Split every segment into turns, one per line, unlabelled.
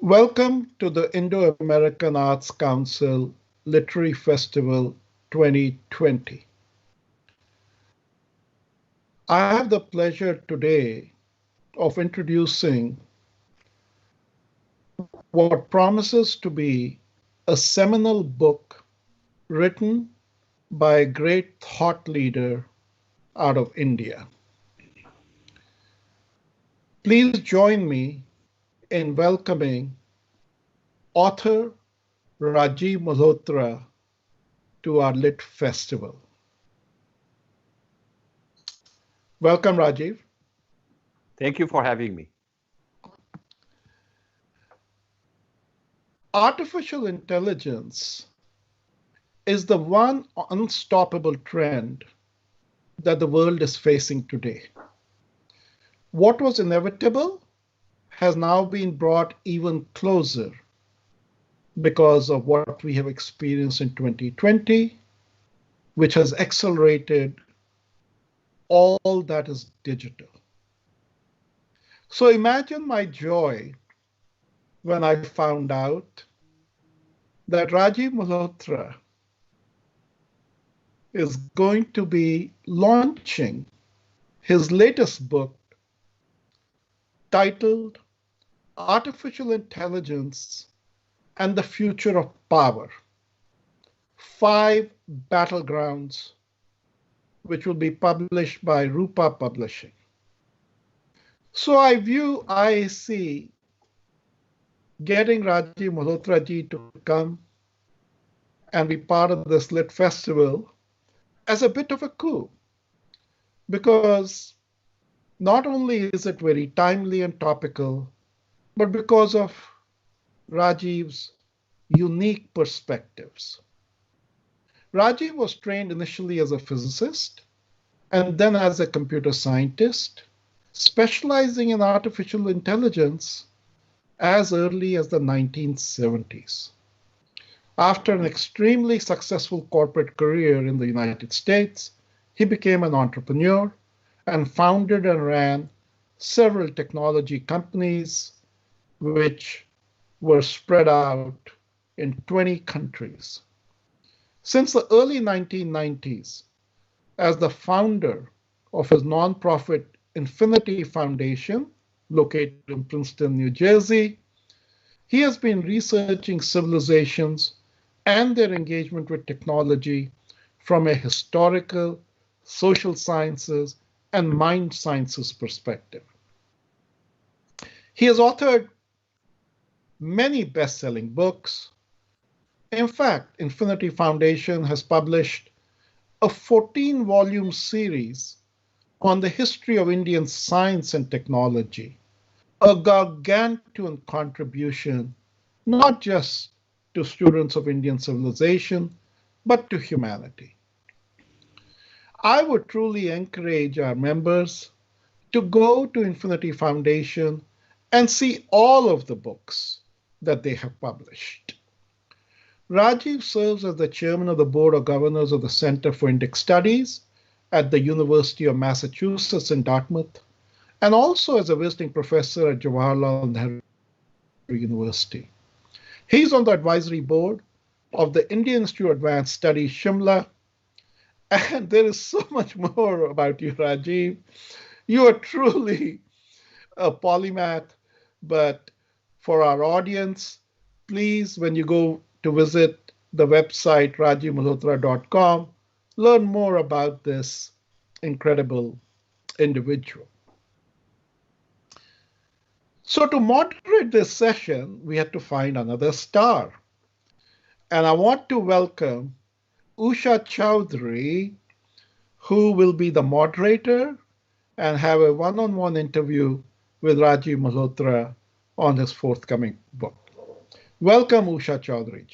Welcome to the Indo-American Arts Council Literary Festival 2020. I have the pleasure today of introducing what promises to be a seminal book written by a great thought leader out of India. Please join me in welcoming author Rajiv Malhotra to our Lit Festival. Welcome, Rajiv.
Thank you for having me.
Artificial intelligence is the one unstoppable trend that the world is facing today. What was inevitable has now been brought even closer because of what we have experienced in 2020, which has accelerated all that is digital. So imagine my joy when I found out that Rajiv Malhotra is going to be launching his latest book titled Artificial Intelligence and the Future of Power, 5 Battlegrounds, which will be published by Rupa Publishing. So I view IAAC getting Rajiv Malhotra ji to come and be part of this Lit Festival as a bit of a coup, because not only is it very timely and topical, but because of Rajiv's unique perspectives. Rajiv was trained initially as a physicist and then as a computer scientist, specializing in artificial intelligence as early as the 1970s. After an extremely successful corporate career in the United States, he became an entrepreneur and founded and ran several technology companies which were spread out in 20 countries. Since the early 1990s, as the founder of his nonprofit Infinity Foundation, located in Princeton, New Jersey, he has been researching civilizations and their engagement with technology from a historical, social sciences, and mind sciences perspective. He has authored many best-selling books. In fact, Infinity Foundation has published a 14-volume series on the history of Indian science and technology, a gargantuan contribution not just to students of Indian civilization, but to humanity. I would truly encourage our members to go to Infinity Foundation and see all of the books that they have published. Rajiv serves as the chairman of the board of governors of the Center for Indic Studies at the University of Massachusetts in Dartmouth, and also as a visiting professor at Jawaharlal Nehru University. He's on the advisory board of the Indian Institute of Advanced Studies, Shimla, and there is so much more about you, Rajiv. You are truly a polymath, but for our audience, please, when you go to visit the website rajivmalhotra.com, learn more about this incredible individual. So to moderate this session, we had to find another star. And I want to welcome Usha Chaudhary, who will be the moderator and have a one-on-one interview with Rajiv Malhotra on his forthcoming book. Welcome, Usha Chaudhary.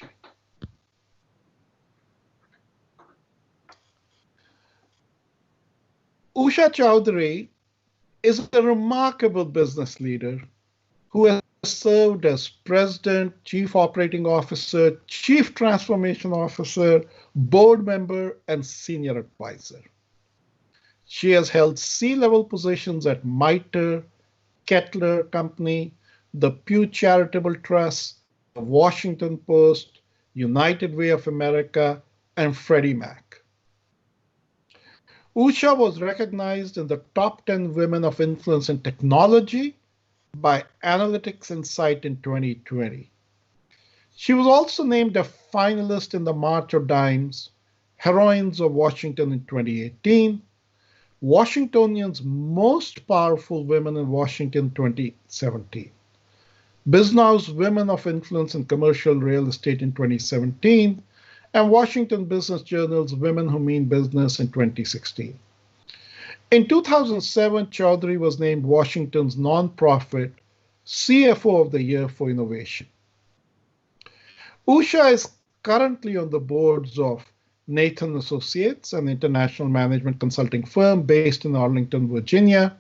Usha Chaudhary is a remarkable business leader who has served as president, chief operating officer, chief transformation officer, board member, and senior advisor. She has held C-level positions at Mitre, Kettler Company, the Pew Charitable Trust, the Washington Post, United Way of America, and Freddie Mac. Usha was recognized in the top 10 women of influence in technology by Analytics Insight in 2020. She was also named a finalist in the March of Dimes Heroines of Washington in 2018, Washingtonians' Most Powerful Women in Washington 2017, Bisnow's Women of Influence in Commercial Real Estate in 2017, and Washington Business Journal's Women Who Mean Business in 2016. In 2007, Chaudhary was named Washington's nonprofit CFO of the Year for Innovation. Usha is currently on the boards of Nathan Associates, an international management consulting firm based in Arlington, Virginia,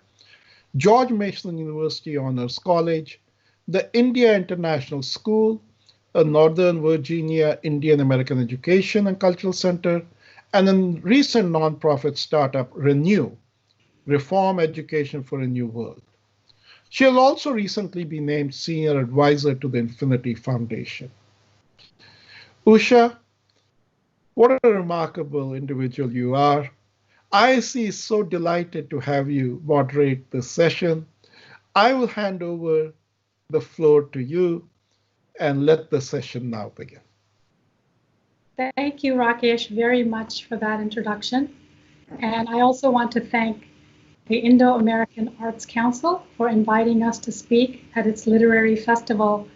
George Mason University Honors College, the India International School, a Northern Virginia Indian American Education and Cultural Center, and a recent nonprofit startup, Renew, Reform Education for a New World. She has also recently been named Senior Advisor to the Infinity Foundation. Usha, what a remarkable individual you are. IAAC is so delighted to have you moderate this session. I will hand over the floor to you and let the session now begin.
Thank you, Rakesh, very much for that introduction. And I also want to thank the Indo-American Arts Council for inviting us to speak at its literary festival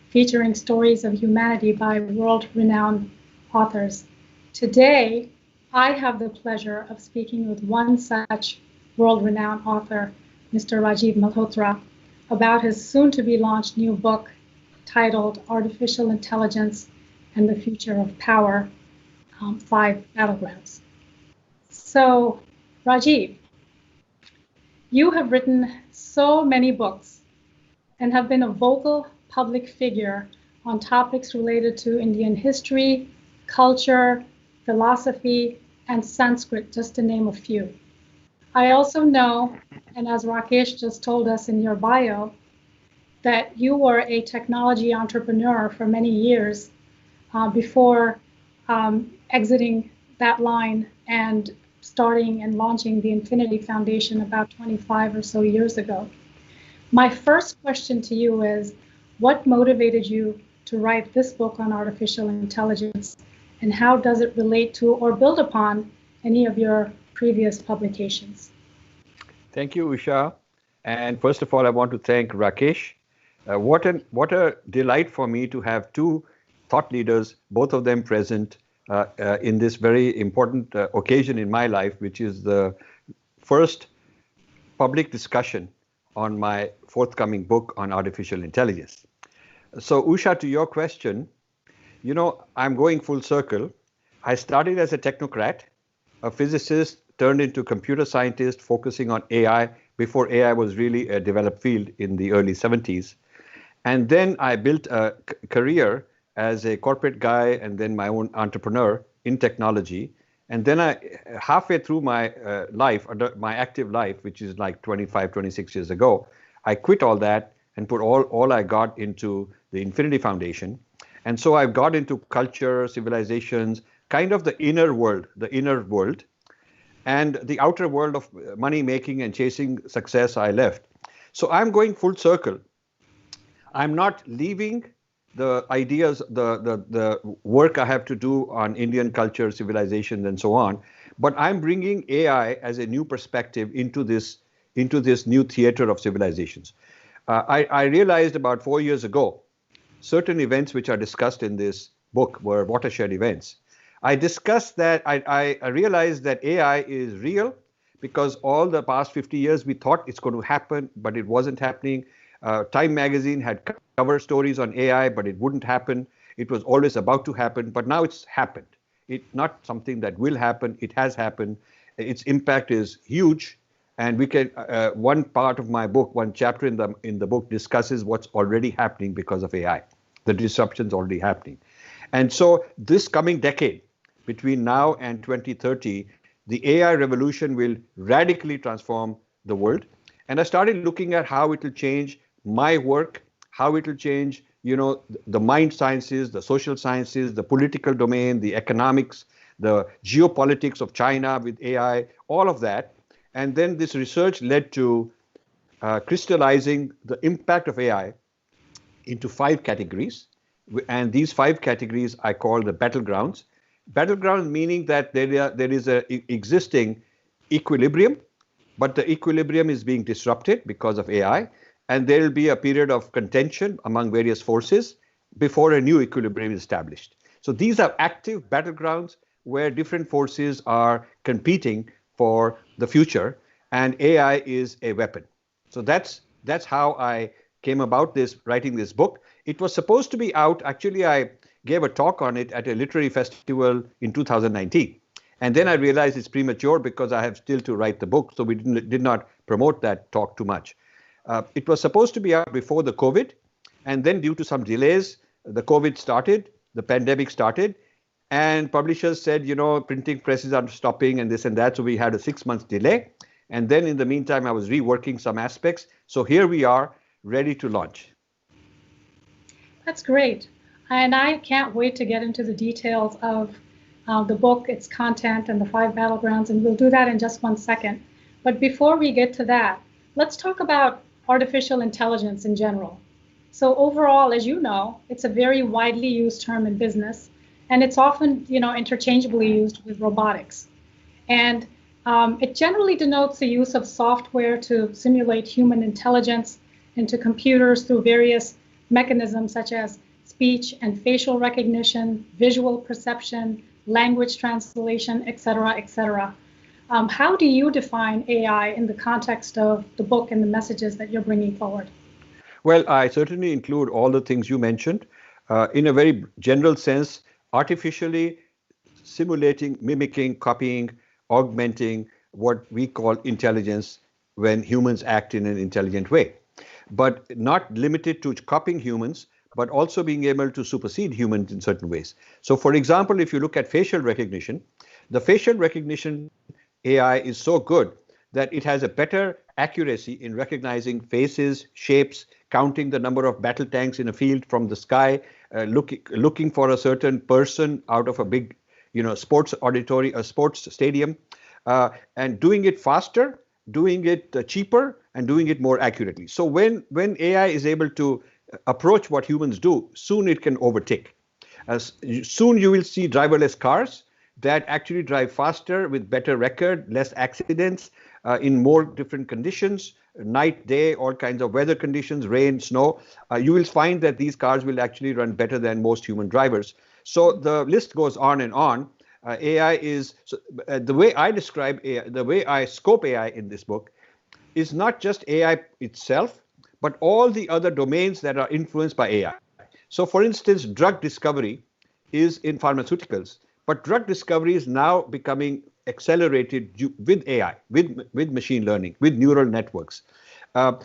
featuring stories of humanity by world-renowned authors. Today, I have the pleasure of speaking with one such world-renowned author, Mr. Rajiv Malhotra, about his soon-to-be-launched new book titled Artificial Intelligence and the Future of Power, 5 Battlegrounds. So, Rajiv, you have written so many books and have been a vocal public figure on topics related to Indian history, culture, philosophy, and Sanskrit, just to name a few. I also know, and as Rakesh just told us in your bio, that you were a technology entrepreneur for many years before exiting that line and starting and launching the Infinity Foundation about 25 or so years ago. My first question to you is, what motivated you to write this book on artificial intelligence, and how does it relate to or build upon any of your previous publications?
Thank you, Usha. And first of all, I want to thank Rakesh. What a delight for me to have two thought leaders, both of them present in this very important occasion in my life, which is the first public discussion on my forthcoming book on artificial intelligence. So Usha, to your question, you know, I'm going full circle. I started as a technocrat, a physicist turned into computer scientist focusing on AI before AI was really a developed field in the early 70s. And then I built a career as a corporate guy and then my own entrepreneur in technology. And then halfway through my life, my active life, which is like 25, 26 years ago, I quit all that and put all I got into the Infinity Foundation. And so I've got into culture, civilizations, kind of the inner world, and the outer world of money making and chasing success I left. So I'm going full circle. I'm not leaving the ideas, the work I have to do on Indian culture, civilization, and so on, but I'm bringing AI as a new perspective into this new theater of civilizations. I realized about 4 years ago, certain events which are discussed in this book were watershed events. I discussed that, I realized that AI is real because all the past 50 years we thought it's going to happen, but it wasn't happening. Time magazine had cover stories on AI, but it wouldn't happen. It was always about to happen, but now it's happened. It's not something that will happen. It has happened. Its impact is huge. And we can, one part of my book, one chapter in the book discusses what's already happening because of AI. The disruption's already happening. And so this coming decade, between now and 2030, the AI revolution will radically transform the world. And I started looking at how it will change my work, how it will change, the mind sciences, the social sciences, the political domain, the economics, the geopolitics of China with AI, all of that. And then this research led to crystallizing the impact of AI into 5 categories. And these 5 categories I call the battlegrounds. Battlegrounds meaning that there is a existing equilibrium, but the equilibrium is being disrupted because of AI. And there will be a period of contention among various forces before a new equilibrium is established. So these are active battlegrounds where different forces are competing for the future, and AI is a weapon. So that's how I came about writing this book. It was supposed to be out. Actually, I gave a talk on it at a literary festival in 2019. And then I realized it's premature because I have still to write the book. So we did not promote that talk too much. It was supposed to be out before the COVID. And then due to some delays, the COVID started, the pandemic started. And publishers said, printing presses are stopping and this and that. So we had a 6-month delay. And then in the meantime, I was reworking some aspects. So here we are, ready to launch.
That's great. And I can't wait to get into the details of the book, its content, and the 5 battlegrounds. And we'll do that in just 1 second. But before we get to that, let's talk about artificial intelligence in general. So overall, as you know, it's a very widely used term in business. And it's often, interchangeably used with robotics. And it generally denotes the use of software to simulate human intelligence into computers through various mechanisms such as speech and facial recognition, visual perception, language translation, et cetera, et cetera. How do you define AI in the context of the book and the messages that you're bringing forward?
Well, I certainly include all the things you mentioned. In a very general sense, artificially simulating, mimicking, copying, augmenting what we call intelligence when humans act in an intelligent way. But not limited to copying humans, but also being able to supersede humans in certain ways. So for example, if you look at facial recognition, the facial recognition AI is so good that it has a better accuracy in recognizing faces, shapes, counting the number of battle tanks in a field from the sky, looking for a certain person out of a big, sports auditorium, a sports stadium, and doing it faster, doing it cheaper, and doing it more accurately. So when AI is able to approach what humans do, soon it can overtake. Soon you will see driverless cars that actually drive faster with better record, less accidents, in more different conditions, night, day, all kinds of weather conditions, rain, snow. You will find that these cars will actually run better than most human drivers. So the list goes on and on. AI is, the way I describe AI, the way I scope AI in this book is not just AI itself, but all the other domains that are influenced by AI. So for instance, drug discovery is in pharmaceuticals, but drug discovery is now becoming accelerated with AI, with machine learning, with neural networks.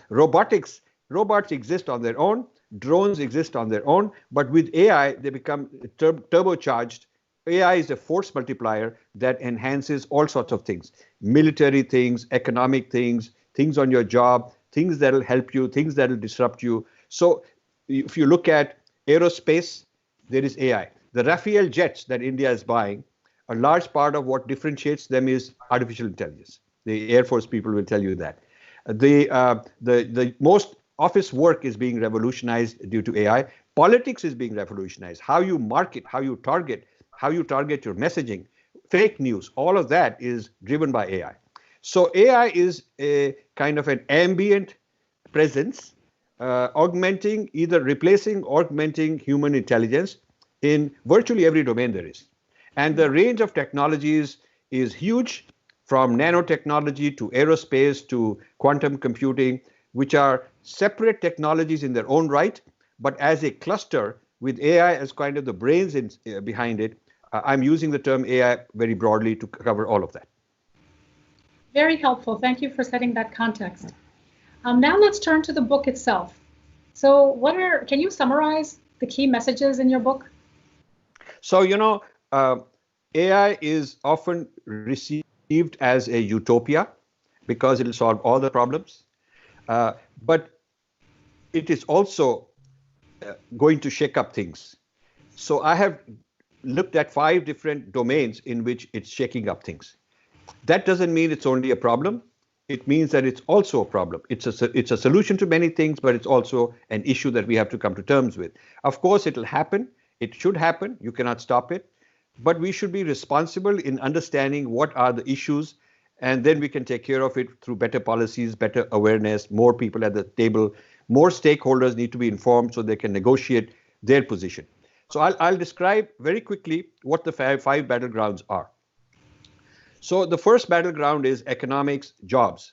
Robots exist on their own, drones exist on their own, but with AI, they become turbocharged. AI is a force multiplier that enhances all sorts of things, military things, economic things, things on your job, things that will help you, things that will disrupt you. So if you look at aerospace, there is AI. The Rafale jets that India is buying, a large part of what differentiates them is artificial intelligence. The Air Force people will tell you that. The most office work is being revolutionized due to AI. Politics is being revolutionized. How you market, how you target your messaging, fake news, all of that is driven by AI. So AI is a kind of an ambient presence, either replacing, augmenting human intelligence in virtually every domain there is. And the range of technologies is huge, from nanotechnology to aerospace to quantum computing, which are separate technologies in their own right, but as a cluster with AI as kind of the brains behind it, I'm using the term AI very broadly to cover all of that.
Very helpful. Thank you for setting that context. Now let's turn to the book itself. So can you summarize the key messages in your book?
So, AI is often received as a utopia because it will solve all the problems. But it is also going to shake up things. So I have looked at 5 different domains in which it's shaking up things. That doesn't mean it's only a problem. It means that it's also a problem. It's a solution to many things, but it's also an issue that we have to come to terms with. Of course, it'll happen. It should happen. You cannot stop it. But we should be responsible in understanding what are the issues, and then we can take care of it through better policies, better awareness, more people at the table, more stakeholders need to be informed so they can negotiate their position. So I'll describe very quickly what the 5 battlegrounds are. So the first battleground is economics, jobs.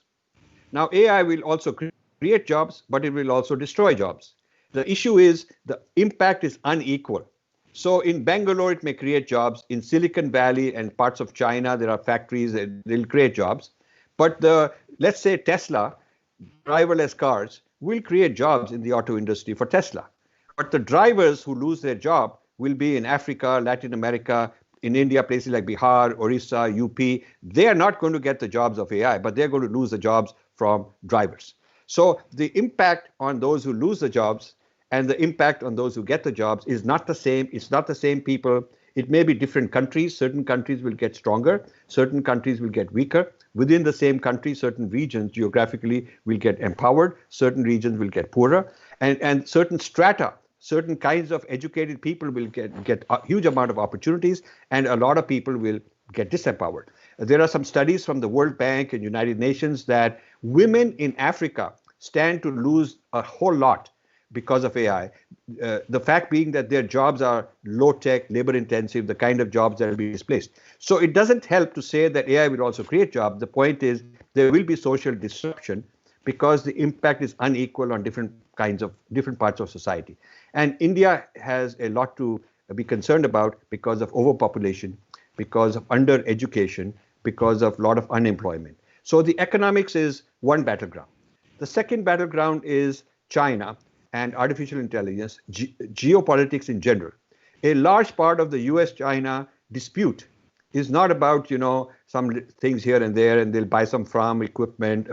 Now AI will also create jobs, but it will also destroy jobs. The issue is the impact is unequal. So in Bangalore, it may create jobs. In Silicon Valley and parts of China, there are factories that will create jobs. But let's say Tesla, driverless cars, will create jobs in the auto industry for Tesla. But the drivers who lose their job will be in Africa, Latin America, in India, places like Bihar, Orissa, UP. They are not going to get the jobs of AI, but they're going to lose the jobs from drivers. So the impact on those who lose the jobs and the impact on those who get the jobs is not the same. It's not the same people. It may be different countries. Certain countries will get stronger. Certain countries will get weaker. Within the same country, certain regions geographically will get empowered. Certain regions will get poorer. And certain strata, certain kinds of educated people will get a huge amount of opportunities, and a lot of people will get disempowered. There are some studies from the World Bank and United Nations that women in Africa stand to lose a whole lot because of AI. The fact being that their jobs are low-tech, labor-intensive, the kind of jobs that will be displaced. So it doesn't help to say that AI will also create jobs. The point is there will be social disruption because the impact is unequal on different parts of society. And India has a lot to be concerned about because of overpopulation, because of under-education, because of a lot of unemployment. So the economics is one battleground. The second battleground is China and artificial intelligence, geopolitics in general. A large part of the US-China dispute is not about, some things here and there, and they'll buy some farm equipment,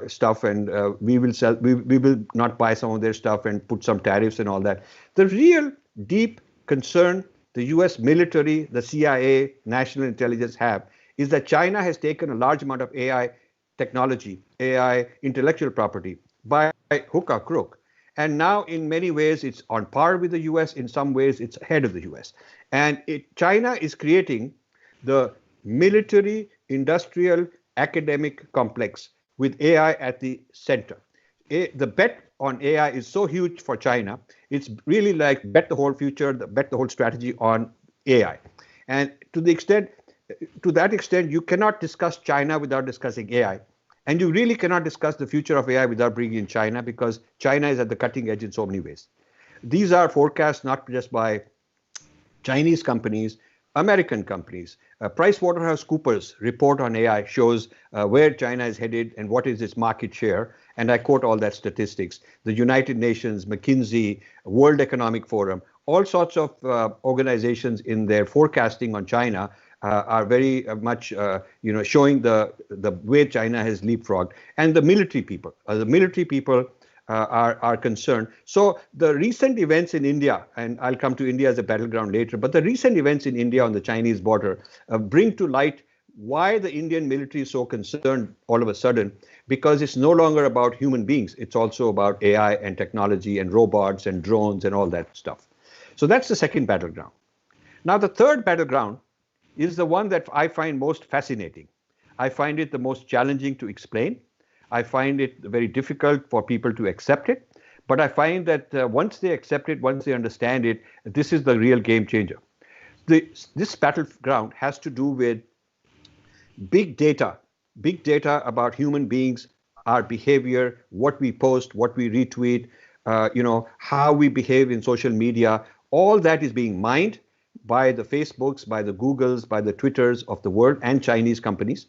stuff, and we will not buy some of their stuff and put some tariffs and all that. The real deep concern the US military, the CIA, national intelligence have is that China has taken a large amount of AI technology, AI intellectual property by hook or crook. And now in many ways it's on par with the US, in some ways it's ahead of the US. And China is creating the military, industrial, academic complex with AI at the center. The bet on AI is so huge for China, it's really like bet the whole future, bet the whole strategy on AI. And to that extent, you cannot discuss China without discussing AI. And you really cannot discuss the future of AI without bringing in China, because China is at the cutting edge in so many ways. These are forecasts not just by Chinese companies, American companies. PricewaterhouseCoopers report on AI shows where China is headed and what is its market share. And I quote all that statistics. The United Nations, McKinsey, World Economic Forum, all sorts of organizations in their forecasting on China are very much, showing the way China has leapfrogged. And the military people are concerned. So the recent events in India, and I'll come to India as a battleground later, but the recent events in India on the Chinese border bring to light why the Indian military is so concerned all of a sudden, because it's no longer about human beings. It's also about AI and technology and robots and drones and all that stuff. So that's the second battleground. Now, the third battleground is the one that I find most fascinating. I find it the most challenging to explain. I find it very difficult for people to accept it. But I find that once they accept it, once they understand it, this is the real game changer. This battleground has to do with big data about human beings, our behavior, what we post, what we retweet, how we behave in social media. All that is being mined by the Facebooks, by the Googles, by the Twitters of the world and Chinese companies,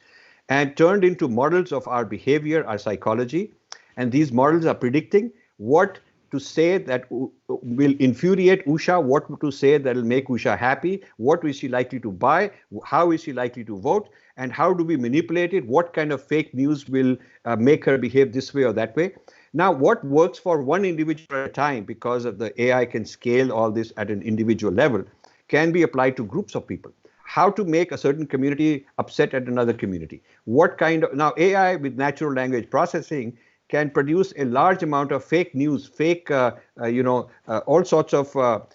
and turned into models of our behavior, our psychology. And these models are predicting what to say that will infuriate Usha, what to say that will make Usha happy, what is she likely to buy, how is she likely to vote, and how do we manipulate it, what kind of fake news will make her behave this way or that way. Now, what works for one individual at a time, because of the AI can scale all this at an individual level, can be applied to groups of people. How to make a certain community upset at another community. What kind of, now AI with natural language processing can produce a large amount of fake news, fake, all sorts of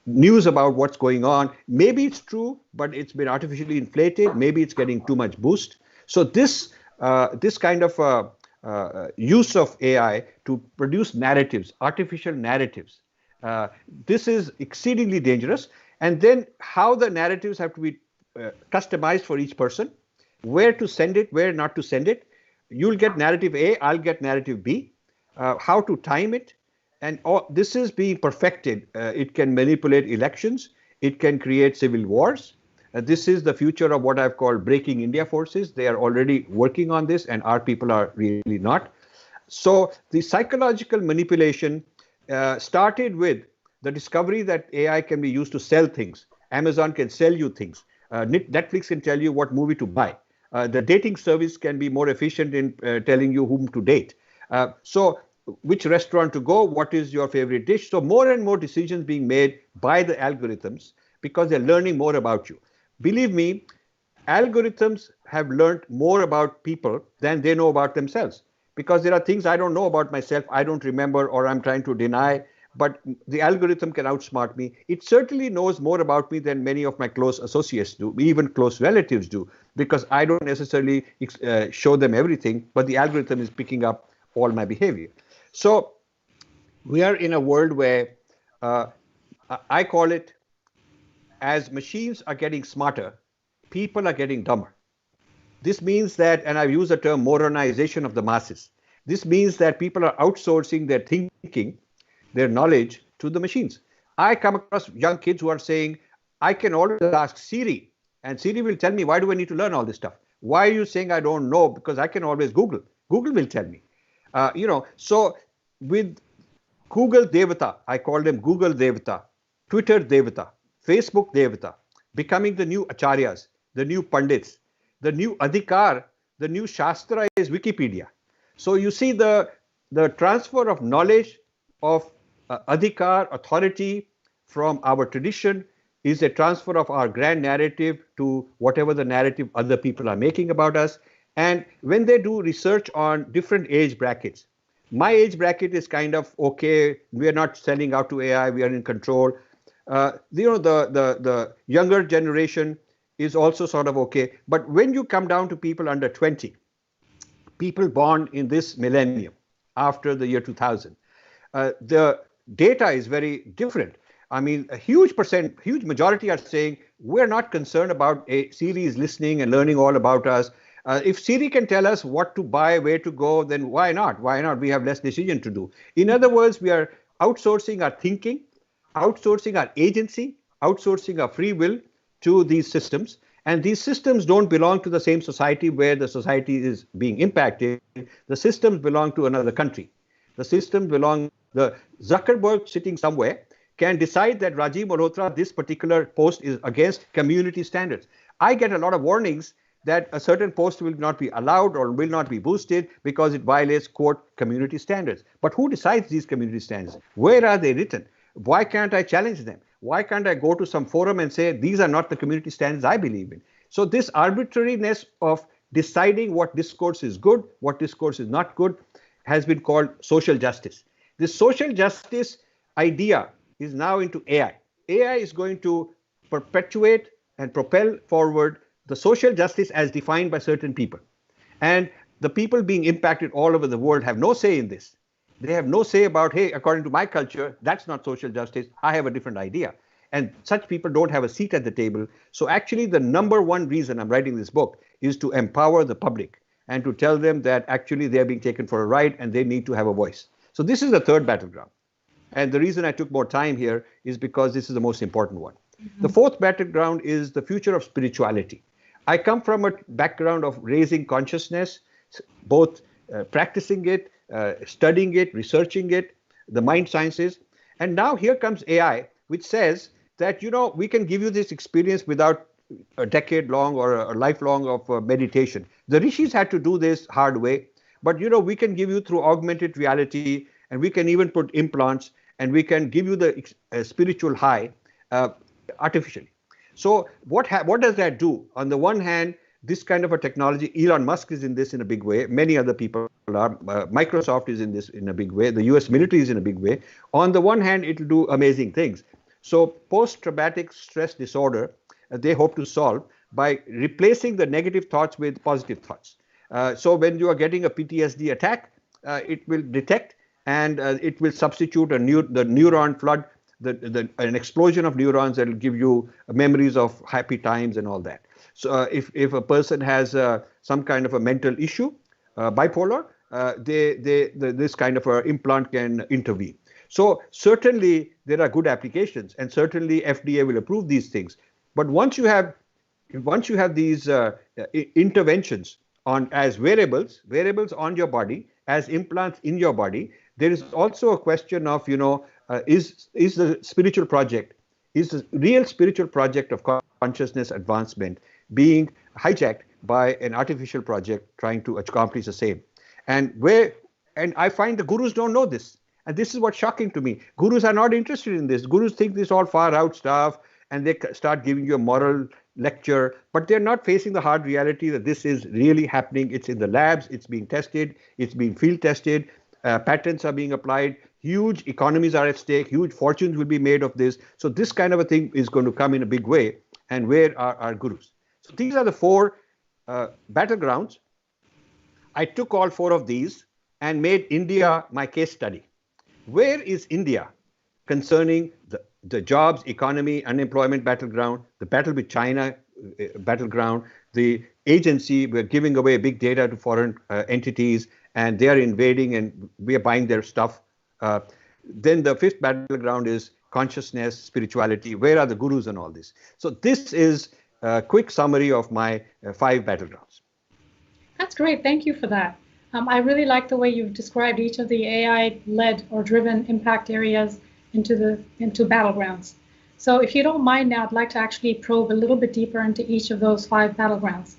news about what's going on. Maybe it's true, but it's been artificially inflated. Maybe it's getting too much boost. So this kind of use of AI to produce narratives, artificial narratives, this is exceedingly dangerous. And then how the narratives have to be customized for each person, where to send it, where not to send it. You'll get narrative A, I'll get narrative B, how to time it. And this is being perfected. It can manipulate elections. It can create civil wars. This is the future of what I've called breaking India forces. They are already working on this, and our people are really not. So the psychological manipulation started with the discovery that AI can be used to sell things. Amazon can sell you things. Netflix can tell you what movie to buy. The dating service can be more efficient in telling you whom to date. So which restaurant to go, what is your favorite dish. So more and more decisions being made by the algorithms because they're learning more about you. Believe me, algorithms have learned more about people than they know about themselves, because there are things I don't know about myself, I don't remember, or I'm trying to deny, but the algorithm can outsmart me. It certainly knows more about me than many of my close associates do, even close relatives do, because I don't necessarily show them everything, but the algorithm is picking up all my behavior. So we are in a world where I call it, as machines are getting smarter, people are getting dumber. This means that, and I've used the term modernization of the masses. This means that people are outsourcing their thinking, their knowledge to the machines. I come across young kids who are saying, I can always ask Siri, and Siri will tell me, why do I need to learn all this stuff? Why are you saying I don't know? Because I can always Google. Google will tell me. So with Google Devata, I call them Google Devata, Twitter Devata, Facebook Devata, becoming the new acharyas, the new pandits, the new adhikar, the new shastra is Wikipedia. So you see the transfer of knowledge, of adhikar, authority from our tradition is a transfer of our grand narrative to whatever the narrative other people are making about us. And when they do research on different age brackets, my age bracket is kind of okay. We are not selling out to AI. We are in control. The younger generation is also sort of okay. But when you come down to people under 20, people born in this millennium after the year 2000, the data is very different. I mean, a huge majority are saying we're not concerned about a Siri is listening and learning all about us. If Siri can tell us what to buy, where to go, then why not? Why not? We have less decision to do. In other words, we are outsourcing our thinking, outsourcing our agency, outsourcing our free will to these systems. And these systems don't belong to the same society where the society is being impacted. The systems belong to another country. The systems belong, the Zuckerberg sitting somewhere can decide that Rajiv Malhotra, this particular post is against community standards. I get a lot of warnings that a certain post will not be allowed or will not be boosted because it violates, quote, community standards. But who decides these community standards? Where are they written? Why can't I challenge them? Why can't I go to some forum and say, these are not the community standards I believe in? So this arbitrariness of deciding what discourse is good, what discourse is not good, has been called social justice. This social justice idea is now into AI. AI is going to perpetuate and propel forward the social justice as defined by certain people. And the people being impacted all over the world have no say in this. They have no say about, hey, according to my culture, that's not social justice. I have a different idea. And such people don't have a seat at the table. So actually, the number one reason I'm writing this book is to empower the public and to tell them that actually they're being taken for a ride and they need to have a voice. So this is the third battleground. And the reason I took more time here is because this is the most important one. The fourth battleground is the future of spirituality. I come from a background of raising consciousness, both practicing it, studying it, researching it, the mind sciences. And now here comes AI, which says that, we can give you this experience without a decade long or a lifelong of meditation. The rishis had to do this hard way. But we can give you through augmented reality, and we can even put implants, and we can give you the spiritual high artificially. So what does that do? On the one hand, this kind of a technology, Elon Musk is in this in a big way. Many other people are. Microsoft is in this in a big way. The US military is in a big way. On the one hand, it will do amazing things. So post-traumatic stress disorder, they hope to solve by replacing the negative thoughts with positive thoughts. So when you are getting a PTSD attack, it will detect, and it will substitute the neuron flood, an explosion of neurons that will give you memories of happy times and all that. So if a person has some kind of a mental issue, bipolar, this kind of an implant can intervene. So certainly there are good applications, and certainly FDA will approve these things. But once you have these interventions as wearables on your body, as implants in your body, there is also a question of is the spiritual project, is the real spiritual project of consciousness advancement being hijacked by an artificial project trying to accomplish the same. And I find the gurus don't know this. And this is what's shocking to me. Gurus are not interested in this. Gurus think this all far out stuff, and they start giving you a moral lecture, but they're not facing the hard reality that this is really happening. It's in the labs, it's being tested, it's being field tested, patents are being applied, huge economies are at stake, huge fortunes will be made of this. So this kind of a thing is going to come in a big way. And where are our gurus? So these are the four battlegrounds. I took all four of these and made India my case study. Where is India concerning the jobs, economy, unemployment battleground, the battle with China battleground, the agency, we're giving away big data to foreign entities, and they are invading and we are buying their stuff. Then the fifth battleground is consciousness, spirituality. Where are the gurus and all this? So this is a quick summary of my 5 battlegrounds.
That's great. Thank you for that. I really like the way you've described each of the AI-led or driven impact areas into battlegrounds. So if you don't mind now, I'd like to actually probe a little bit deeper into each of those 5 battlegrounds.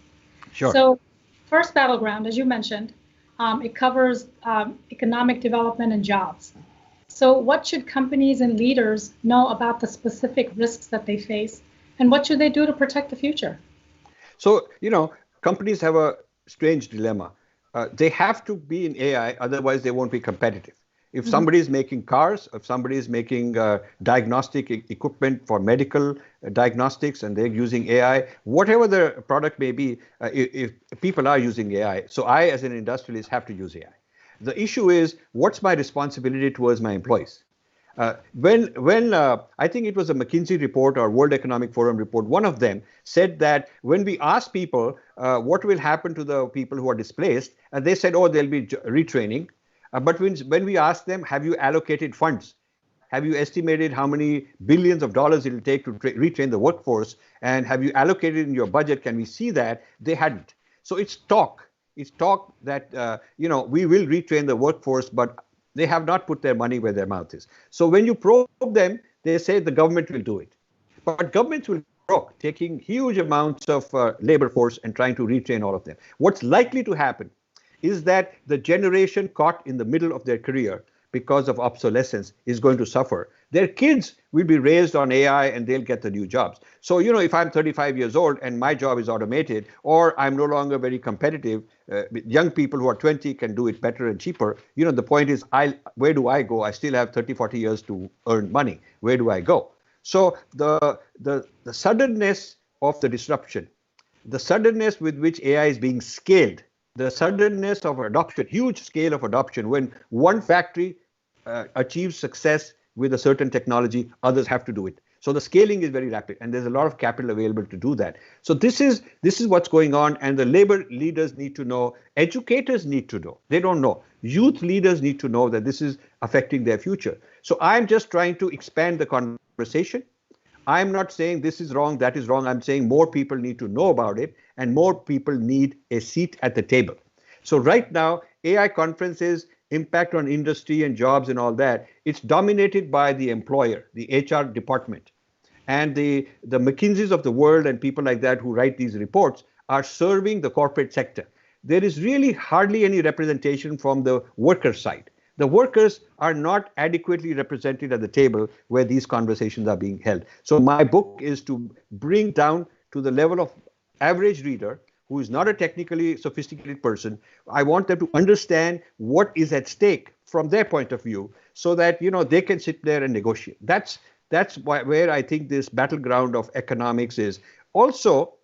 Sure.
So first battleground, as you mentioned, it covers economic development and jobs. So what should companies and leaders know about the specific risks that they face, and what should they do to protect the future?
So, companies have a strange dilemma. They have to be in AI, otherwise they won't be competitive. If somebody is making cars, if somebody is making diagnostic equipment for medical diagnostics and they're using AI, whatever the product may be, if people are using AI. So I, as an industrialist, have to use AI. The issue is, what's my responsibility towards my employees? When I think it was a McKinsey report or World Economic Forum report, one of them said that when we asked people what will happen to the people who are displaced, they said, oh, there'll be retraining. But when we asked them, have you allocated funds? Have you estimated how many billions of dollars it will take to retrain the workforce? And have you allocated in your budget? Can we see that? They hadn't. So it's talk. It's talk that, we will retrain the workforce, but they have not put their money where their mouth is. So when you probe them, they say the government will do it. But governments will broke, taking huge amounts of labor force and trying to retrain all of them. What's likely to happen is that the generation caught in the middle of their career because of obsolescence is going to suffer. Their kids will be raised on AI and they'll get the new jobs. So, if I'm 35 years old and my job is automated, or I'm no longer very competitive, young people who are 20 can do it better and cheaper. The point is, where do I go? I still have 30, 40 years to earn money. Where do I go? So the suddenness of the disruption, the suddenness with which AI is being scaled, the suddenness of adoption, huge scale of adoption, when one factory achieves success with a certain technology, others have to do it. So the scaling is very rapid, and there's a lot of capital available to do that. So this is what's going on, and the labor leaders need to know, educators need to know. They don't know. Youth leaders need to know that this is affecting their future. So I'm just trying to expand the conversation. I'm not saying this is wrong, that is wrong. I'm saying more people need to know about it, and more people need a seat at the table. So right now, AI conferences, impact on industry and jobs and all that, it's dominated by the employer, the HR department. And the McKinseys of the world and people like that who write these reports are serving the corporate sector. there is really hardly any representation from the worker side. The workers are not adequately represented at the table where these conversations are being held. So my book is to bring down to the level of average reader who is not a technically sophisticated person. I want them to understand what is at stake from their point of view, so that they can sit there and negotiate. That's where I think this battleground of economics is. Also,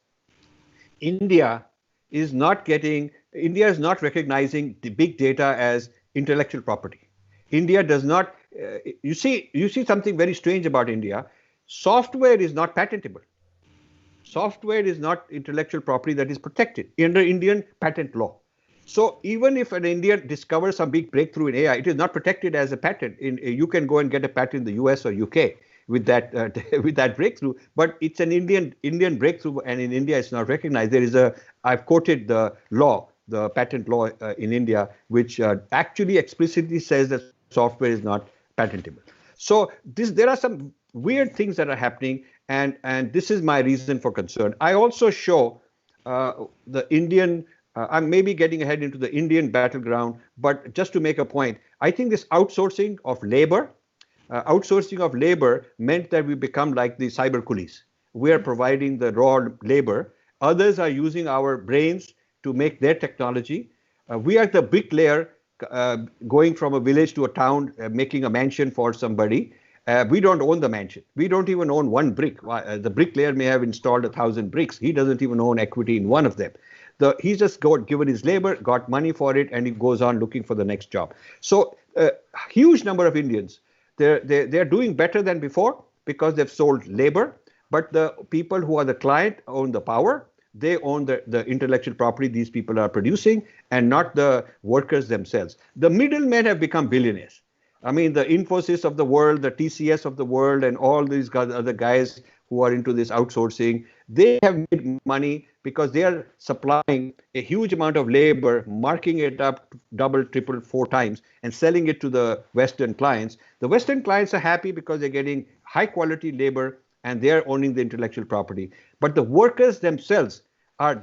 India is not recognizing the big data as intellectual property. India does not. You see something very strange about India. Software is not patentable. Software is not intellectual property that is protected under Indian patent law. So even if an Indian discovers some big breakthrough in AI, it is not protected as a patent. You can go and get a patent in the US or UK with that with that breakthrough, but it's an Indian breakthrough, and in India it's not recognized. I've quoted the law, the patent law in India, which actually explicitly says that software is not patentable. So there are some weird things that are happening, and this is my reason for concern. I also show the Indian. I'm maybe getting ahead into the Indian battleground, but just to make a point, I think this outsourcing of labor meant that we become like the cyber coolies. We are providing the raw labor. Others are using our brains to make their technology. We are the bricklayer going from a village to a town, making a mansion for somebody. We don't own the mansion. We don't even own one brick. The bricklayer may have installed 1,000 bricks. He doesn't even own equity in one of them. He's just given his labor, got money for it, and he goes on looking for the next job. So a huge number of Indians, they're doing better than before because they've sold labor, but the people who are the client own the power. They own the intellectual property these people are producing, and not the workers themselves. The middlemen have become billionaires. I mean, the Infosys of the world, the TCS of the world, and all these other guys who are into this outsourcing, they have made money because they are supplying a huge amount of labor, marking it up double, triple, 4 times, and selling it to the Western clients. The Western clients are happy because they're getting high quality labor and they're owning the intellectual property. But the workers themselves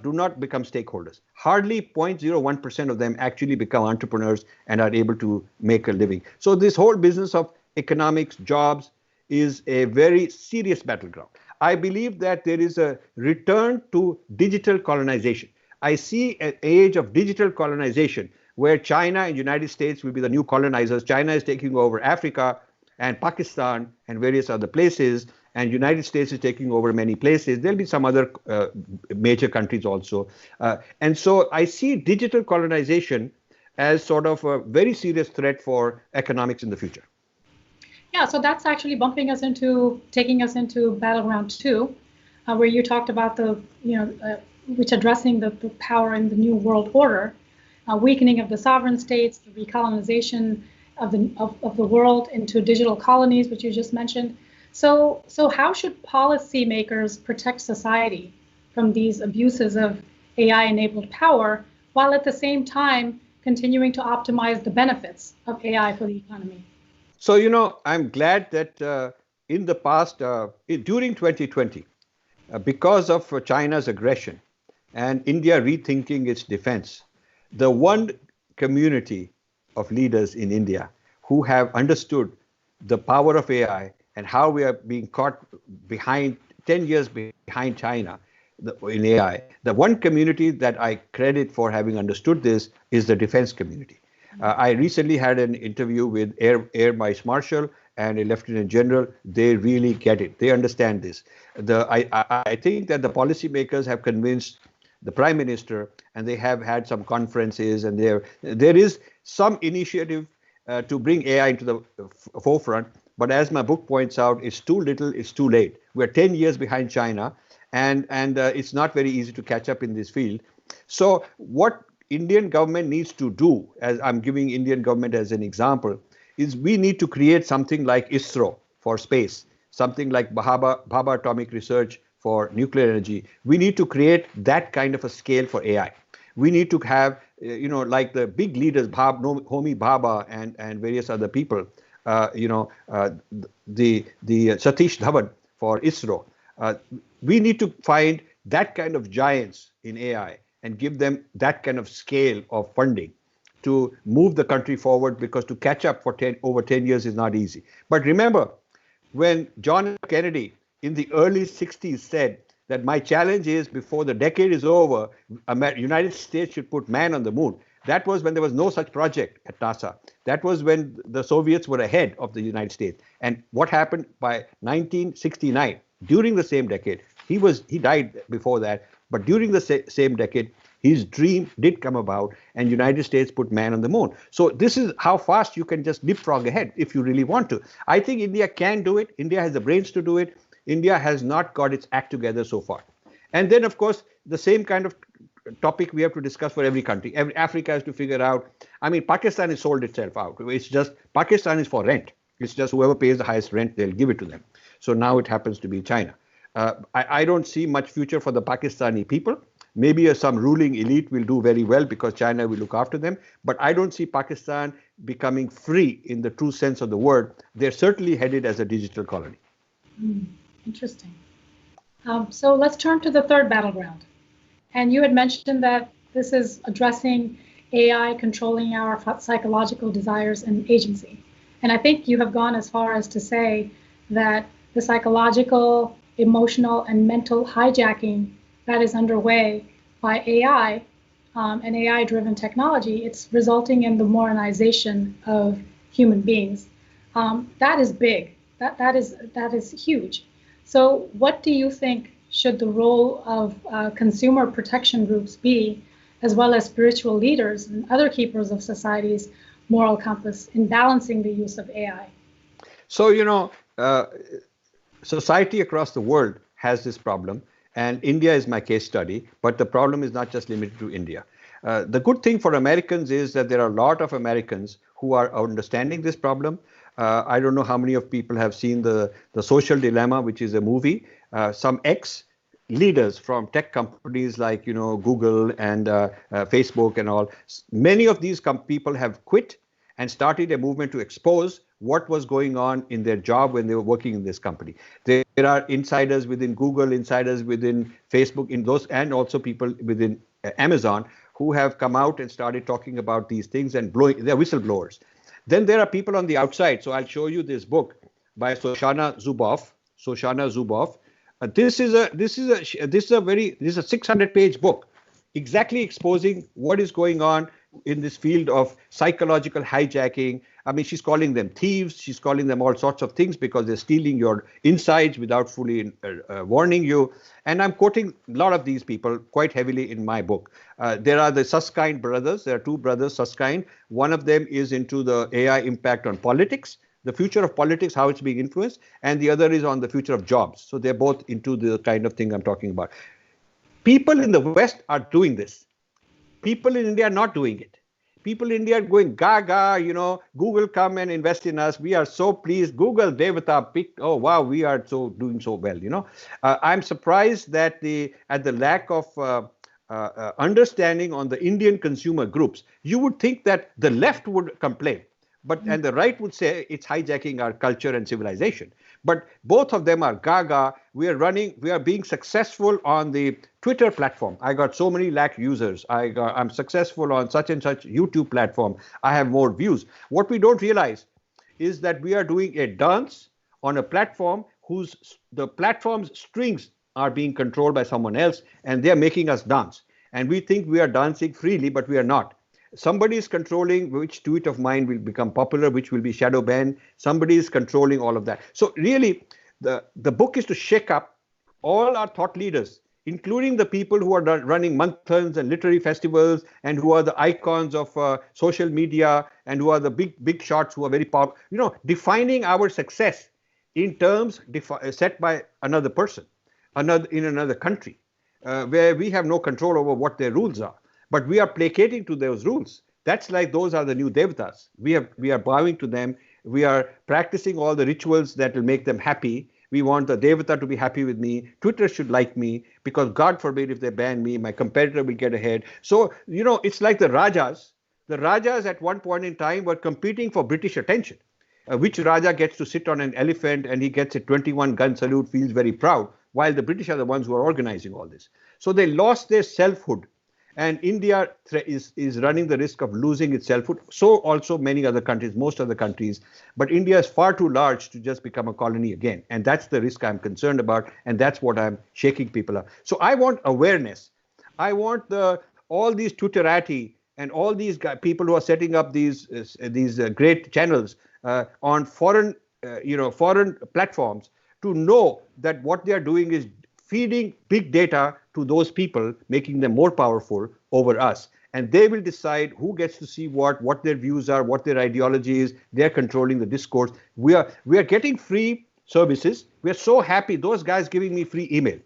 do not become stakeholders. Hardly 0.01% of them actually become entrepreneurs and are able to make a living. So this whole business of economics, jobs, is a very serious battleground. I believe that there is a return to digital colonization. I see an age of digital colonization where China and United States will be the new colonizers. China is taking over Africa and Pakistan and various other places, and United States is taking over many places. There'll be some other major countries also. And so I see digital colonization as sort of a very serious threat for economics in the future.
Yeah, so that's actually taking us into Battleground 2, where you talked about which addressing the power in the new world order, weakening of the sovereign states, the recolonization of the world into digital colonies, which you just mentioned. So how should policymakers protect society from these abuses of AI-enabled power, while at the same time continuing to optimize the benefits of AI for the economy?
So, I'm glad that in the past, during 2020, because of China's aggression and India rethinking its defense, the one community of leaders in India who have understood the power of AI and how we are being caught behind 10 years behind China in AI, the one community that I credit for having understood this is the defense community. I recently had an interview with Air Vice Marshal and a Lieutenant General. They really get it. They understand this. I think that the policymakers have convinced the Prime Minister, and they have had some conferences, and there is some initiative to bring AI into the forefront. But as my book points out, it's too little, it's too late. We're 10 years behind China, and it's not very easy to catch up in this field. So what Indian government needs to do, as I'm giving Indian government as an example, is we need to create something like ISRO for space, something like Bhabha Atomic Research for nuclear energy. We need to create that kind of a scale for AI. We need to have, like the big leaders, Homi Bhabha and various other people, the Satish Dhawan for ISRO. We need to find that kind of giants in AI and give them that kind of scale of funding to move the country forward, because to catch up for over 10 years is not easy. But remember, when John F. Kennedy in the early 60s said that my challenge is, before the decade is over, United States should put man on the moon. That was when there was no such project at NASA. That was when the Soviets were ahead of the United States. And what happened by 1969, during the same decade, he died before that, but during the same decade, his dream did come about, and United States put man on the moon. So this is how fast you can just leapfrog ahead if you really want to. I think India can do it. India has the brains to do it. India has not got its act together so far. And then, of course, the same kind of topic we have to discuss for every country. Africa has to figure out. I mean, Pakistan has sold itself out. It's just, Pakistan is for rent. It's just whoever pays the highest rent, they'll give it to them. So now it happens to be China. I don't see much future for the Pakistani people. Maybe some ruling elite will do very well because China will look after them. But I don't see Pakistan becoming free in the true sense of the word. They're certainly headed as a digital colony.
Interesting. So let's turn to the third battleground. And you had mentioned that this is addressing AI controlling our psychological desires and agency. And I think you have gone as far as to say that the psychological, emotional, and mental hijacking that is underway by AI and AI-driven technology, it's resulting in the modernization of human beings. That is big. That is huge. So what do you think should the role of consumer protection groups be, as well as spiritual leaders and other keepers of society's moral compass in balancing the use of AI?
So, society across the world has this problem, and India is my case study, but the problem is not just limited to India. The good thing for Americans is that there are a lot of Americans who are understanding this problem. I don't know how many of people have seen the Social Dilemma, which is a movie. Some ex-leaders from tech companies like, Google and Facebook and all. Many of these people have quit and started a movement to expose what was going on in their job when they were working in this company. There are insiders within Google, insiders within Facebook, and also people within Amazon who have come out and started talking about these things and they're whistleblowers. Then there are people on the outside. So I'll show you this book by Shoshana Zuboff. This is a 600-page book, exactly exposing what is going on in this field of psychological hijacking. I mean, she's calling them thieves. She's calling them all sorts of things because they're stealing your insides without fully warning you. And I'm quoting a lot of these people quite heavily in my book. There are the Susskind brothers. There are two brothers, Susskind. One of them is into the AI impact on politics, the future of politics, how it's being influenced, and the other is on the future of jobs. So they're both into the kind of thing I'm talking about. People in the West are doing this. People in India are not doing it. People in India are going gaga, Google come and invest in us. We are so pleased. Google, Devata, oh wow, we are doing so well, I'm surprised that at the lack of understanding on the Indian consumer groups. You would think that the left would complain, and the right would say it's hijacking our culture and civilization. But both of them are gaga. We are being successful on the Twitter platform. I got so many lakh users. I'm successful on such and such YouTube platform. I have more views. What we don't realize is that we are doing a dance on a platform the platform's strings are being controlled by someone else, and they're making us dance. And we think we are dancing freely, but we are not. Somebody is controlling which tweet of mine will become popular, which will be shadow banned. Somebody is controlling all of that. So really, the book is to shake up all our thought leaders, including the people who are running manthans and literary festivals and who are the icons of social media and who are the big shots who are very powerful. Defining our success in terms set by another person, in another country, where we have no control over what their rules are. But we are placating to those rules. That's like those are the new devatas. We are bowing to them. We are practicing all the rituals that will make them happy. We want the devata to be happy with me. Twitter should like me because God forbid if they ban me, my competitor will get ahead. So, it's like the Rajas. The Rajas at one point in time were competing for British attention. Which Raja gets to sit on an elephant and he gets a 21-gun salute, feels very proud, while the British are the ones who are organizing all this. So they lost their selfhood. And India is running the risk of losing its selfhood. So also many other countries, most other countries. But India is far too large to just become a colony again. And that's the risk I'm concerned about. And that's what I'm shaking people up. So I want awareness. I want all these Twitterati and all these people who are setting up these great channels on foreign platforms to know that what they are doing is feeding big data to those people, making them more powerful over us. And they will decide who gets to see what their views are, what their ideology is. They're controlling the discourse. We are getting free services. We are so happy. Those guys giving me free email.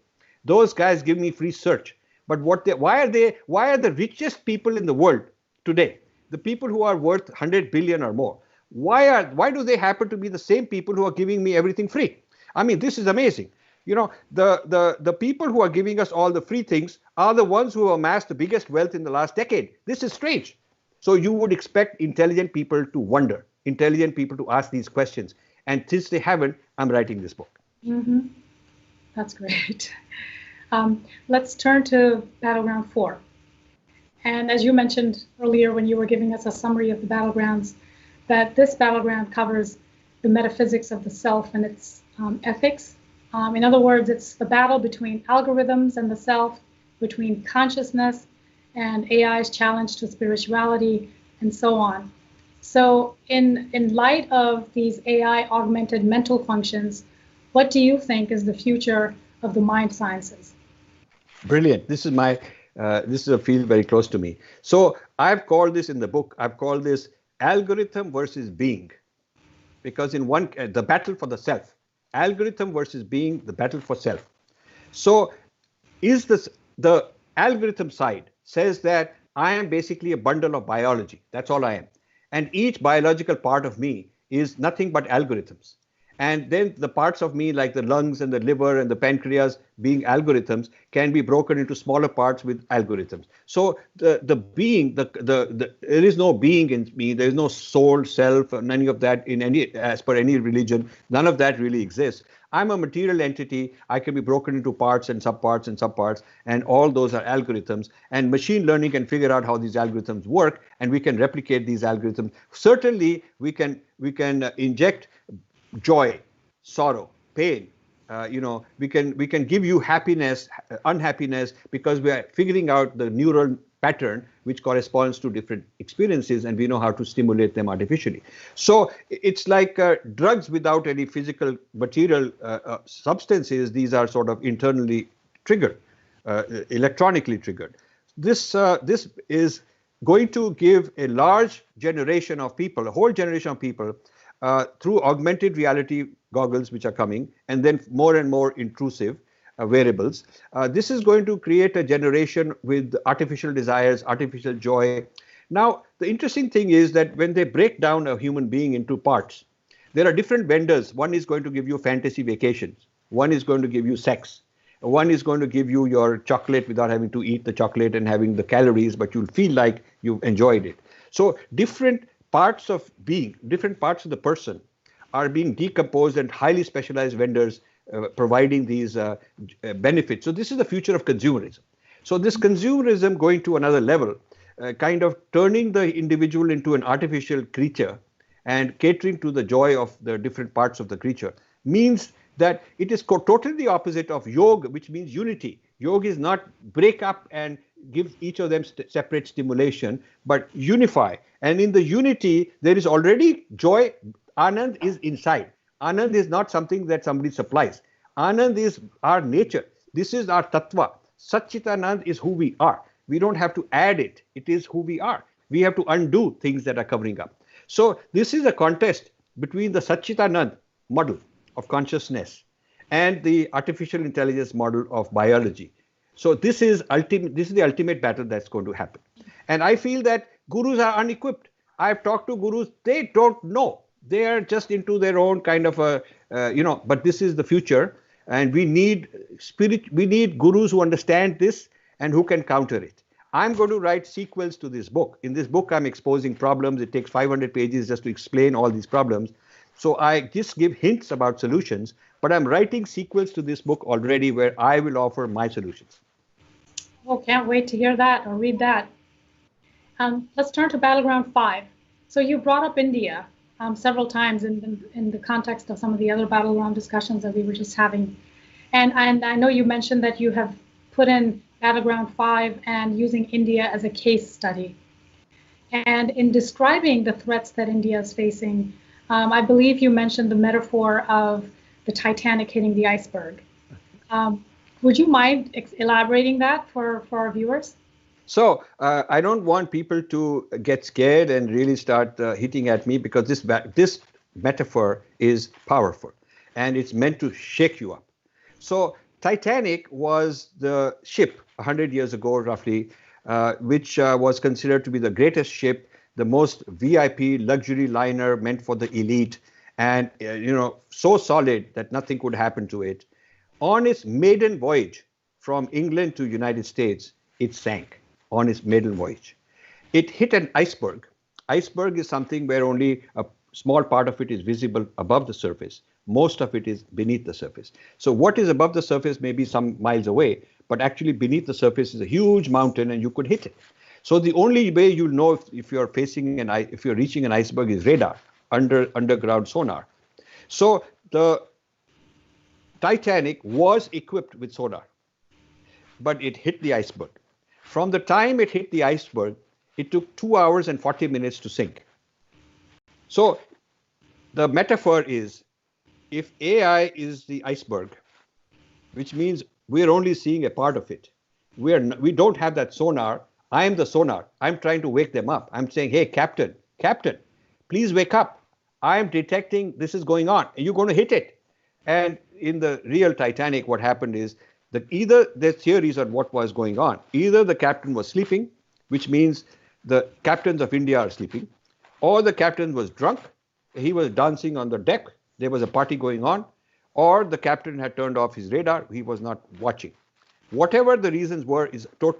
Those guys give me free search. But why are the richest people in the world today, the people who are worth 100 billion or more, why do they happen to be the same people who are giving me everything free? I mean, this is amazing. You know, the people who are giving us all the free things are the ones who have amassed the biggest wealth in the last decade. This is strange. So you would expect intelligent people to wonder, intelligent people to ask these questions. And since they haven't, I'm writing this book.
Mm-hmm. That's great. Let's turn to Battleground 4. And as you mentioned earlier when you were giving us a summary of the battlegrounds, that this battleground covers the metaphysics of the self and its ethics. In other words, it's the battle between algorithms and the self, between consciousness and AI's challenge to spirituality, and so on. So in light of these AI augmented mental functions, what do you think is the future of the mind sciences?
Brilliant. This is a field very close to me. So I've called this in the book, I've called this algorithm versus being, because in the battle for the self, algorithm versus being, the battle for self. So is this the algorithm side says that I am basically a bundle of biology. That's all I am. And each biological part of me is nothing but algorithms. And then the parts of me like the lungs and the liver and the pancreas being algorithms can be broken into smaller parts with algorithms. So the being, there is no being in me. There is no soul, self, none of that as per any religion. None of that really exists. I'm a material entity. I can be broken into parts and subparts and subparts, and all those are algorithms. And machine learning can figure out how these algorithms work, and we can replicate these algorithms. Certainly, we can inject joy, sorrow, pain. We can give you happiness, unhappiness, because we are figuring out the neural pattern which corresponds to different experiences, and we know how to stimulate them artificially. So it's like drugs without any physical material substances. These are sort of internally triggered, electronically triggered. This is going to give a large generation of people, a whole generation of people, through augmented reality goggles which are coming, and then more and more intrusive wearables. This is going to create a generation with artificial desires, artificial joy. Now, the interesting thing is that when they break down a human being into parts, there are different vendors. One is going to give you fantasy vacations. One is going to give you sex. One is going to give you your chocolate without having to eat the chocolate and having the calories, but you'll feel like you've enjoyed it. So different parts of being, different parts of the person are being decomposed, and highly specialized vendors providing these benefits. So this is the future of consumerism. So this consumerism going to another level, kind of turning the individual into an artificial creature and catering to the joy of the different parts of the creature, means that it is totally the opposite of yoga, which means unity. Yoga is not break up and give each of them separate stimulation, but unify. And in the unity, there is already joy. Anand is inside. Anand is not something that somebody supplies. Anand is our nature. This is our tattva. Satchitanand is who we are. We don't have to add it. It is who we are. We have to undo things that are covering up. So this is a contest between the Satchitanand model of consciousness and the artificial intelligence model of biology. So this is the ultimate battle that's going to happen. And I feel that gurus are unequipped. I've talked to gurus, they don't know. They are just into their own kind of but this is the future, and we need gurus who understand this and who can counter it. I'm going to write sequels to this book. In this book, I'm exposing problems. It takes 500 pages just to explain all these problems. So I just give hints about solutions, but I'm writing sequels to this book already where I will offer my solutions.
Oh, can't wait to hear that or read that. Let's turn to Battleground 5. So you brought up India several times in the context of some of the other Battleground discussions that we were just having. And I know you mentioned that you have put in Battleground 5 and using India as a case study. And in describing the threats that India is facing, I believe you mentioned the metaphor of the Titanic hitting the iceberg. Would you mind elaborating that for our viewers?
So I don't want people to get scared and really start hitting at me, because this metaphor is powerful and it's meant to shake you up. So Titanic was the ship 100 years ago, roughly, which was considered to be the greatest ship, the most VIP luxury liner meant for the elite, and so solid that nothing could happen to it. On its maiden voyage from England to United States, it sank on its maiden voyage. It hit an iceberg. Iceberg is something where only a small part of it is visible above the surface. Most of it is beneath the surface. So what is above the surface may be some miles away, but actually beneath the surface is a huge mountain and you could hit it. So the only way you'll know if you're reaching an iceberg is radar, underground sonar. So the Titanic was equipped with sonar, but it hit the iceberg. From the time it hit the iceberg, it took 2 hours and 40 minutes to sink. So the metaphor is, if AI is the iceberg, which means we're only seeing a part of it. We don't have that sonar. I am the sonar. I'm trying to wake them up. I'm saying, hey, Captain, please wake up. I'm detecting this is going on. You're going to hit it. And in the real Titanic, what happened is that either there's theories on what was going on. Either the captain was sleeping, which means the captains of India are sleeping, or the captain was drunk. He was dancing on the deck. There was a party going on, or the captain had turned off his radar. He was not watching. Whatever the reasons were,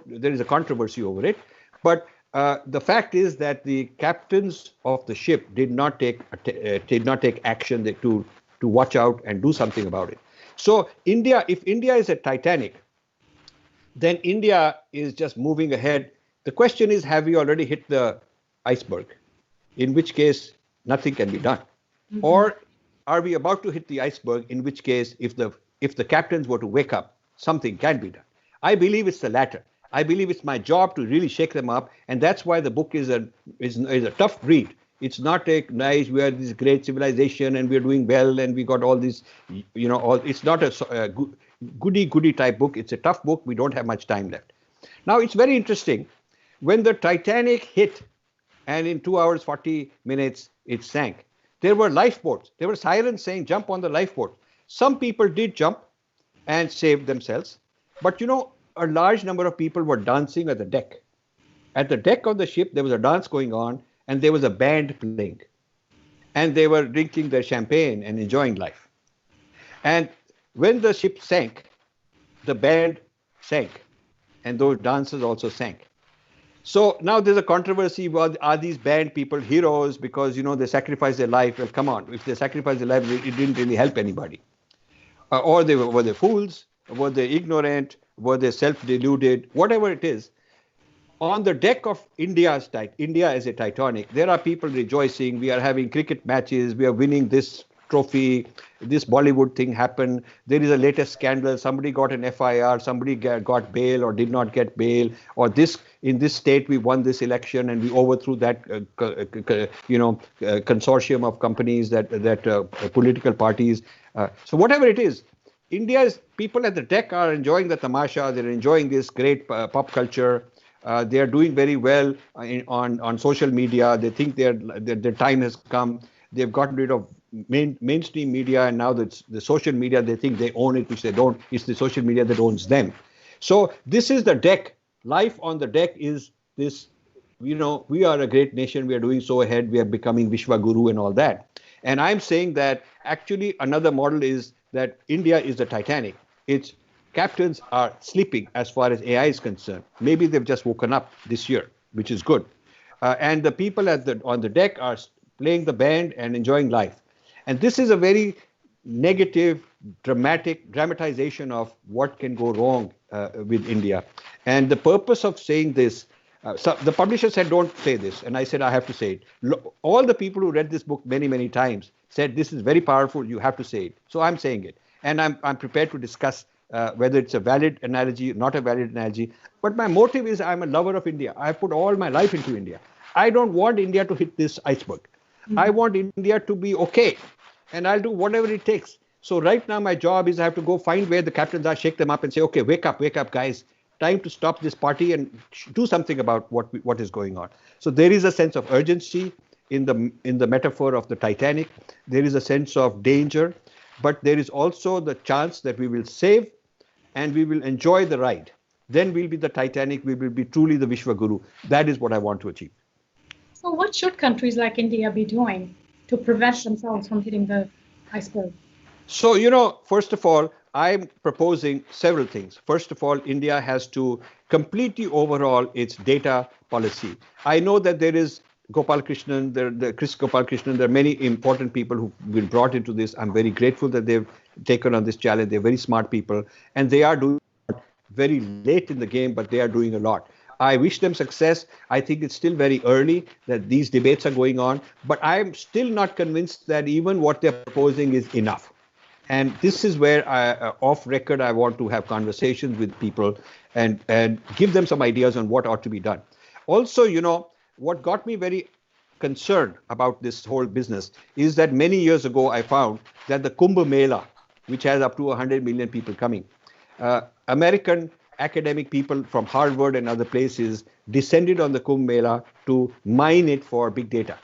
there is a controversy over it. But the fact is that the captains of the ship did not take action to watch out and do something about it. So if India is a Titanic, then India is just moving ahead. The question is, have we already hit the iceberg? In which case, nothing can be done. Mm-hmm. Or are we about to hit the iceberg? In which case, if the captains were to wake up, something can be done. I believe it's the latter. I believe it's my job to really shake them up, and that's why the book is a tough read. It's not a nice, we are this great civilization and we're doing well and we got all this, it's not a goody type book. It's a tough book. We don't have much time left. Now, it's very interesting. When the Titanic hit and in 2 hours, 40 minutes, it sank, there were lifeboats. There were sirens saying, jump on the lifeboat. Some people did jump and saved themselves. But, a large number of people were dancing at the deck. At the deck of the ship, there was a dance going on, and there was a band playing. And they were drinking their champagne and enjoying life. And when the ship sank, the band sank, and those dancers also sank. So now there's a controversy. Well, are these band people heroes because, they sacrificed their life? Well, come on. If they sacrificed their life, it didn't really help anybody. Or were they fools? Were they ignorant? Were they self-deluded? Whatever it is. On the deck of India as a Titanic, there are people rejoicing. We are having cricket matches. We are winning this trophy. This Bollywood thing happened. There is a latest scandal. Somebody got an FIR. Somebody got bail or did not get bail. Or in this state, we won this election and we overthrew that consortium of companies, that political parties. So whatever it is, India's people at the deck are enjoying the tamasha. They're enjoying this great pop culture. They are doing very well on social media. They think their time has come. They've gotten rid of mainstream media, and now the social media, they think they own it, which they don't. It's the social media that owns them. So this is the deck. Life on the deck is this, we are a great nation. We are doing so ahead. We are becoming Vishwa Guru and all that. And I'm saying that actually another model is that India is the Titanic. Its captains are sleeping as far as AI is concerned. Maybe they've just woken up this year, which is good. And the people on the deck are playing the band and enjoying life. And this is a very negative dramatization of what can go wrong with India. And the purpose of saying this, so the publisher said, don't say this. And I said, I have to say it. All the people who read this book many, many times said, this is very powerful. You have to say it. So I'm saying it. And I'm prepared to discuss whether it's a valid analogy, not a valid analogy. But my motive is I'm a lover of India. I put all my life into India. I don't want India to hit this iceberg. I want India to be okay. And I'll do whatever it takes. So right now my job is I have to go find where the captains are, shake them up and say, okay, wake up, guys. Time to stop this party and do something about what is going on. So there is a sense of urgency in the metaphor of the Titanic. There is a sense of danger, but there is also the chance that we will save and we will enjoy the ride. Then we'll be the Titanic. We will be truly the Vishwa Guru. That is what I want to achieve.
So what should countries like India be doing to prevent themselves from hitting the iceberg?
So, first of all, I'm proposing several things. First of all, India has to completely overhaul its data policy. I know that there is Gopal Krishnan, Chris Gopal Krishnan, there are many important people who've been brought into this. I'm very grateful that they've taken on this challenge. They're very smart people, and they are doing very late in the game, but they are doing a lot. I wish them success. I think it's still very early that these debates are going on, but I'm still not convinced that even what they're proposing is enough. And this is where, off record, I want to have conversations with people and give them some ideas on what ought to be done. Also, what got me very concerned about this whole business is that many years ago, I found that the Kumbh Mela, which has up to 100 million people coming, American academic people from Harvard and other places descended on the Kumbh Mela to mine it for big data.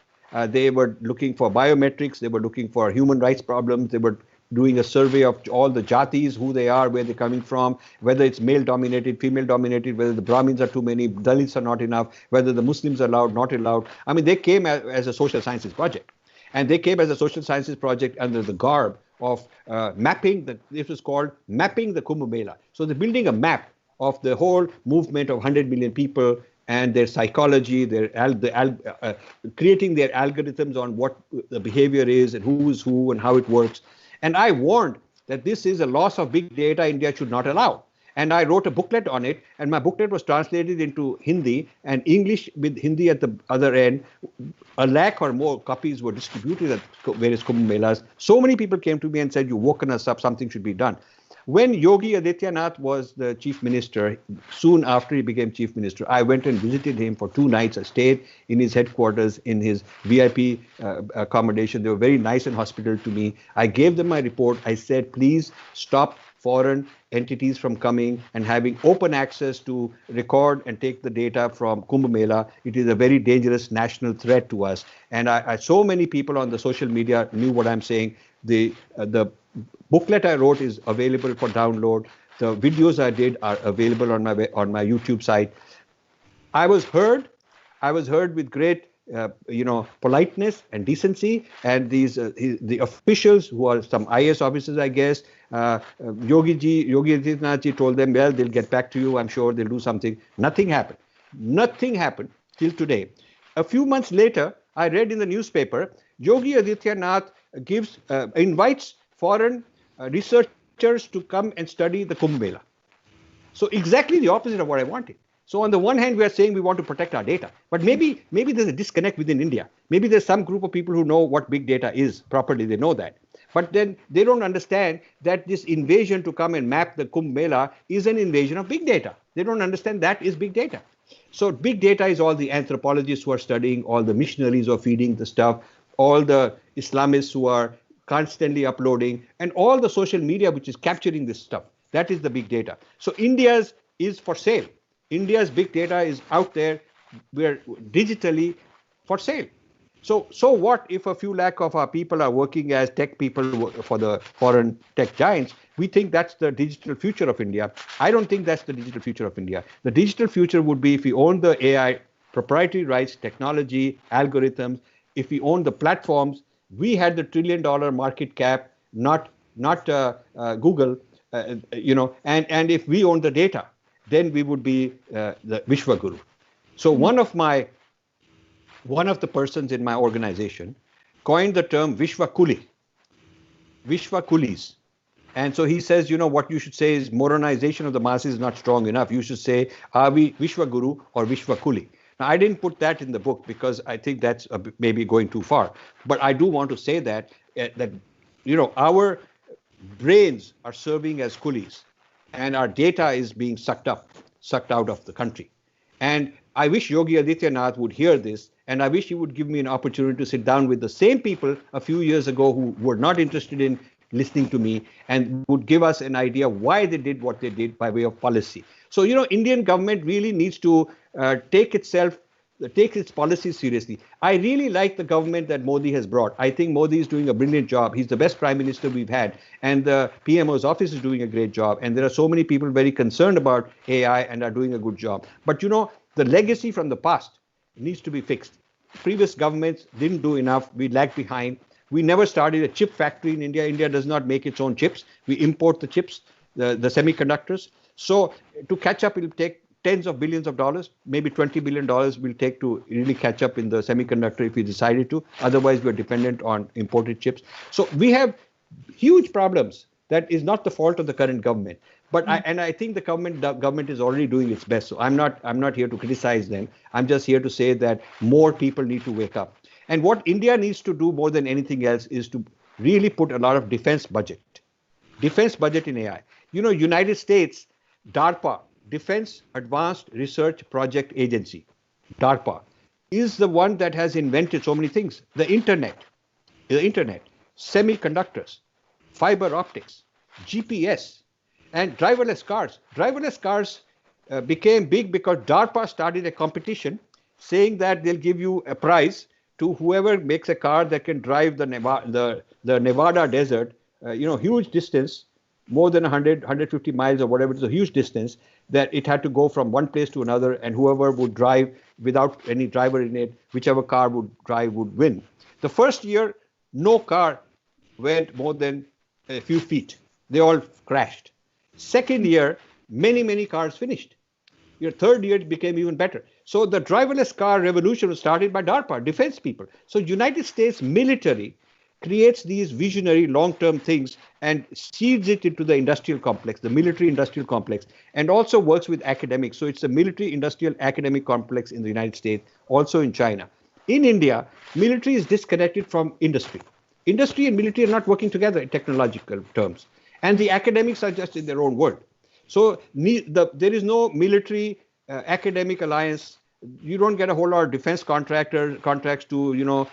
They were looking for biometrics. They were looking for human rights problems. They were doing a survey of all the jatis, who they are, where they're coming from, whether it's male-dominated, female-dominated, whether the Brahmins are too many, Dalits are not enough, whether the Muslims are allowed, not allowed. I mean, they came as a social sciences project. And they came as a social sciences project under the garb of mapping, it was called Mapping the Kumbh Mela. So they're building a map of the whole movement of 100 million people and their psychology, creating their algorithms on what the behavior is and who is who and how it works. And I warned that this is a loss of big data India should not allow. And I wrote a booklet on it, and my booklet was translated into Hindi and English with Hindi at the other end. 1 lakh or more copies were distributed at various Kumbh Melas. So many people came to me and said, you've woken us up, something should be done. When Yogi Adityanath was the chief minister, soon after he became chief minister, I went and visited him for 2 nights. I stayed in his headquarters, in his VIP accommodation. They were very nice and hospitable to me. I gave them my report. I said, please stop foreign entities from coming and having open access to record and take the data from Kumbh Mela. It is a very dangerous national threat to us. And so many people on the social media knew what I'm saying. The booklet I wrote is available for download. The videos I did are available on my YouTube site. I was heard with great politeness and decency, and the officials who are some IAS officers, I guess, Yogi Adityanath ji told them, well, they'll get back to you. I'm sure they'll do something. Nothing happened. Nothing happened till today. A few months later, I read in the newspaper, Yogi Adityanath invites foreign researchers to come and study the Kumbh Mela. So exactly the opposite of what I wanted. So on the one hand, we are saying we want to protect our data, but maybe there's a disconnect within India. Maybe there's some group of people who know what big data is properly. They know that. But then they don't understand that this invasion to come and map the Kumbh Mela is an invasion of big data. They don't understand that is big data. So big data is all the anthropologists who are studying, all the missionaries who are feeding the stuff, all the Islamists who are constantly uploading, and all the social media which is capturing this stuff. That is the big data. So India's is for sale. India's big data is out there. We're digitally for sale. So what if a few lakh of our people are working as tech people for the foreign tech giants? We think that's the digital future of India. I don't think that's the digital future of India. The digital future would be if we own the AI, proprietary rights, technology, algorithms, if we own the platforms. We had the $1 trillion market cap, not Google, and if we own the data, then we would be the Vishwa Guru. So one of the persons in my organization coined the term Vishwa Kuli, Vishwa Kulis. And so he says, what you should say is modernization of the masses is not strong enough. You should say, are we Vishwa Guru or Vishwa Kuli? Now, I didn't put that in the book because I think that's maybe going too far. But I do want to say that our brains are serving as coolies, and our data is being sucked out of the country. And I wish Yogi Adityanath would hear this, and I wish he would give me an opportunity to sit down with the same people a few years ago who were not interested in listening to me and would give us an idea why they did what they did by way of policy. So, Indian government really needs to take its policy seriously. I really like the government that Modi has brought. I think Modi is doing a brilliant job. He's the best prime minister we've had. And the PMO's office is doing a great job. And there are so many people very concerned about AI and are doing a good job. But, the legacy from the past needs to be fixed. Previous governments didn't do enough. We lagged behind. We never started a chip factory in India. India does not make its own chips. We import the chips, the semiconductors. So to catch up, it will take tens of billions of dollars, maybe $20 billion will take to really catch up in the semiconductor if we decided to. Otherwise, we're dependent on imported chips. So we have huge problems. That is not the fault of the current government. But I think the government is already doing its best. So I'm not here to criticize them. I'm just here to say that more people need to wake up. And what India needs to do more than anything else is to really put a lot of defense budget in AI. United States, DARPA, Defense Advanced Research Project Agency, DARPA, is the one that has invented so many things. The internet, semiconductors, fiber optics, GPS, and driverless cars. Driverless cars became big because DARPA started a competition saying that they'll give you a prize to whoever makes a car that can drive the Nevada desert, huge distance, more than 150 miles or whatever. It's a huge distance that it had to go from one place to another, and whoever would drive without any driver in it, whichever car would drive would win. The first year, no car went more than a few feet. They all crashed. Second year, many cars finished. Your third year, it became even better. So the driverless car revolution was started by DARPA, defense people. So United States military creates these visionary long-term things and seeds it into the industrial complex, the military industrial complex, and also works with academics. So it's a military industrial academic complex in the United States, also in China. In India, military is disconnected from industry. Industry and military are not working together in technological terms. And the academics are just in their own world. So there is no military academic alliance. You don't get a whole lot of defense contracts to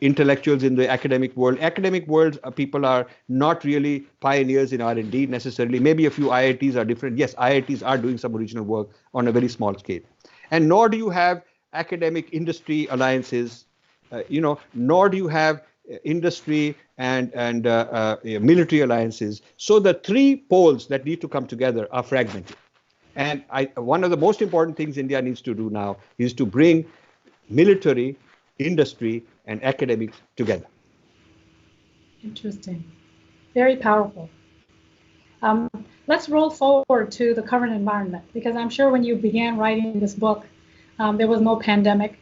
intellectuals in the academic world. Academic world people are not really pioneers in R&D necessarily. Maybe a few IITs are different. Yes, IITs are doing some original work on a very small scale. And nor do you have academic industry alliances. Nor do you have industry and military alliances. So the three poles that need to come together are fragmented. And one of the most important things India needs to do now is to bring military, industry, and academics together.
Interesting. Very powerful. Let's roll forward to the current environment, because I'm sure when you began writing this book, there was no pandemic.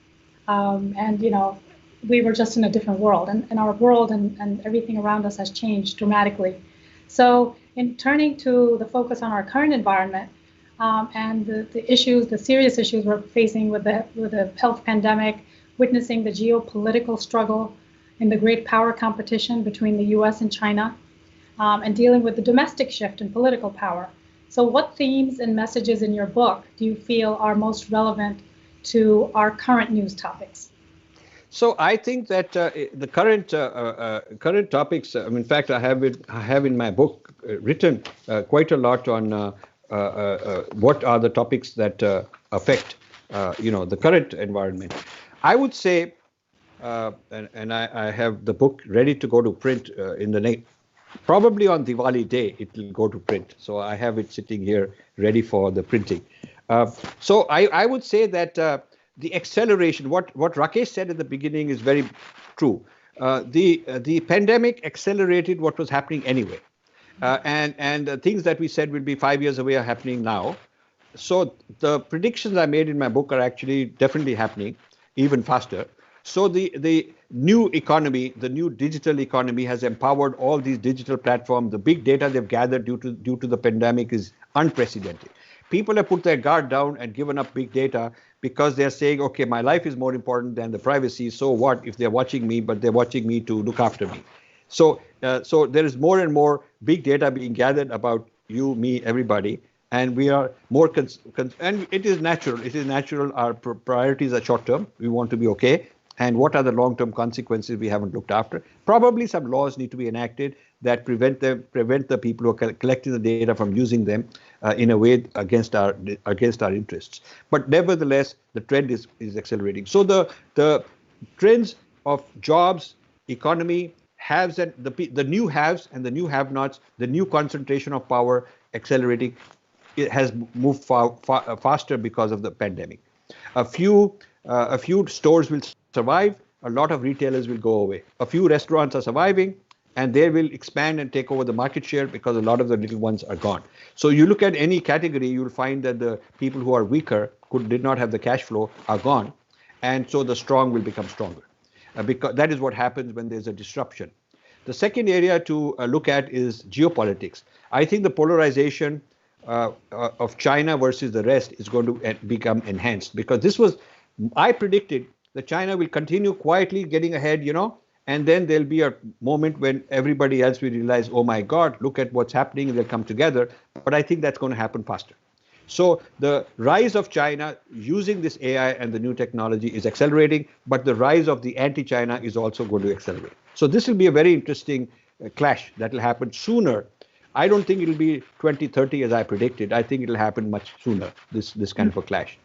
And, we were just in a different world, and our world and everything around us has changed dramatically. So in turning to the focus on our current environment, and the serious issues we're facing with the health pandemic, witnessing the geopolitical struggle in the great power competition between the US and China, and dealing with the domestic shift in political power. So what themes and messages in your book do you feel are most relevant to our current news topics?
So I think that the current topics, in fact, I have in my book written quite a lot on what are the topics that affect the current environment. I would say, and I have the book ready to go to print probably on Diwali day it will go to print. So I have it sitting here ready for the printing. So I would say that the acceleration, what Rakesh said at the beginning is very true. The pandemic accelerated what was happening anyway. And the things that we said will be 5 years away are happening now. So the predictions I made in my book are actually definitely happening even faster. So the new economy, the new digital economy has empowered all these digital platforms. The big data they've gathered due to the pandemic is unprecedented. People have put their guard down and given up big data because they're saying, okay, my life is more important than the privacy. So what if they're watching me, but they're watching me to look after me? So there is more and more big data being gathered about you, me, everybody. And we are more, and it is natural. It is natural. Our priorities are short term. We want to be okay. And what are the long-term consequences we haven't looked after? Probably some laws need to be enacted that prevent the people who are collecting the data from using them in a way against our interests. But nevertheless, the trend is accelerating. So the trends of jobs, economy, haves and the new haves and the new have-nots, the new concentration of power accelerating. It has moved faster because of the pandemic. A few stores will survive. A lot of retailers will go away. A few restaurants are surviving, and they will expand and take over the market share because a lot of the little ones are gone. So you look at any category, you'll find that the people who are weaker, who did not have the cash flow, are gone, and so the strong will become stronger. Because that is what happens when there's a disruption. The second area to look at is geopolitics. I think the polarization of China versus the rest is going to become enhanced, because I predicted that China will continue quietly getting ahead, and then there'll be a moment when everybody else will realize, oh my God, look at what's happening, and they'll come together. But I think that's going to happen faster. So the rise of China using this AI and the new technology is accelerating, but the rise of the anti-China is also going to accelerate. So this will be a very interesting clash that will happen sooner. I don't think it'll be 2030 as I predicted. I think it'll happen much sooner, this kind of a clash.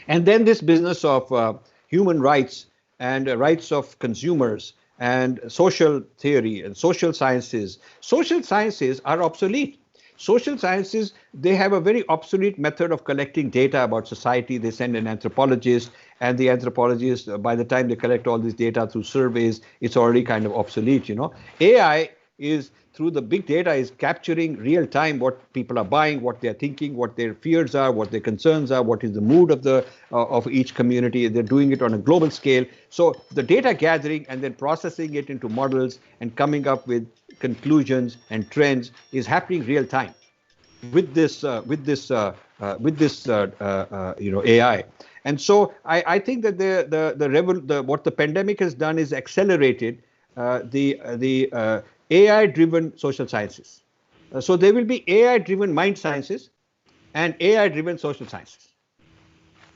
And then this business of human rights and rights of consumers and social theory and social sciences. Social sciences are obsolete. Social sciences, they have a very obsolete method of collecting data about society. They send an anthropologist, and the anthropologist, by the time they collect all this data through surveys, it's already kind of obsolete, AI is, through the big data, is capturing real time what people are buying, what they're thinking, what their fears are, what their concerns are, what is the mood of each community. They're doing it on a global scale. So the data gathering and then processing it into models and coming up with conclusions and trends is happening real time with this AI. And so I think that what the pandemic has done is accelerated the AI-driven social sciences. So there will be AI-driven mind sciences and AI-driven social sciences.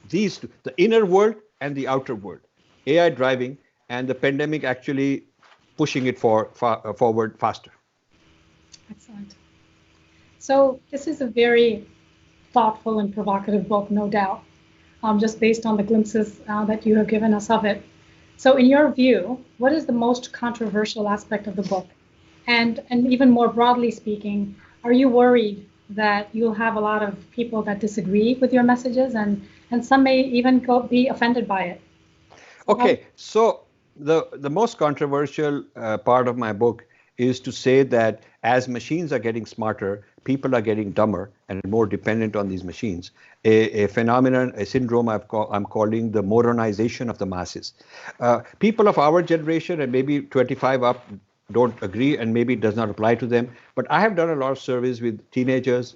These two, the inner world and the outer world, AI driving, and the pandemic actually pushing it forward faster.
Excellent. So this is a very thoughtful and provocative book, no doubt, just based on the glimpses that you have given us of it. So in your view, what is the most controversial aspect of the book? And even more broadly speaking, are you worried that you'll have a lot of people that disagree with your messages, and some may even be offended by it?
Okay, so the most controversial part of my book is to say that as machines are getting smarter, people are getting dumber and more dependent on these machines. A phenomenon, a syndrome I'm calling the modernization of the masses. People of our generation and maybe 25 up don't agree, and maybe it does not apply to them. But I have done a lot of surveys with teenagers,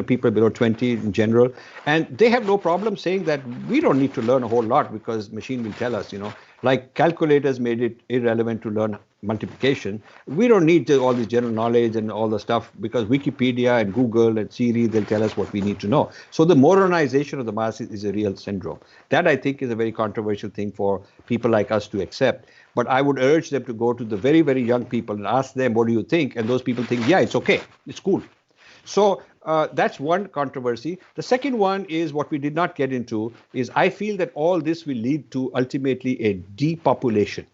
people below 20 in general, and they have no problem saying that we don't need to learn a whole lot because machine will tell us, like calculators made it irrelevant to learn multiplication. We don't need all this general knowledge and all the stuff because Wikipedia and Google and Siri, they'll tell us what we need to know. So the modernization of the masses is a real syndrome. That, I think, is a very controversial thing for people like us to accept. But I would urge them to go to the very, very young people and ask them, what do you think? And those people think, yeah, it's okay. It's cool. So that's one controversy. The second one is what we did not get into is I feel that all this will lead to ultimately a depopulation.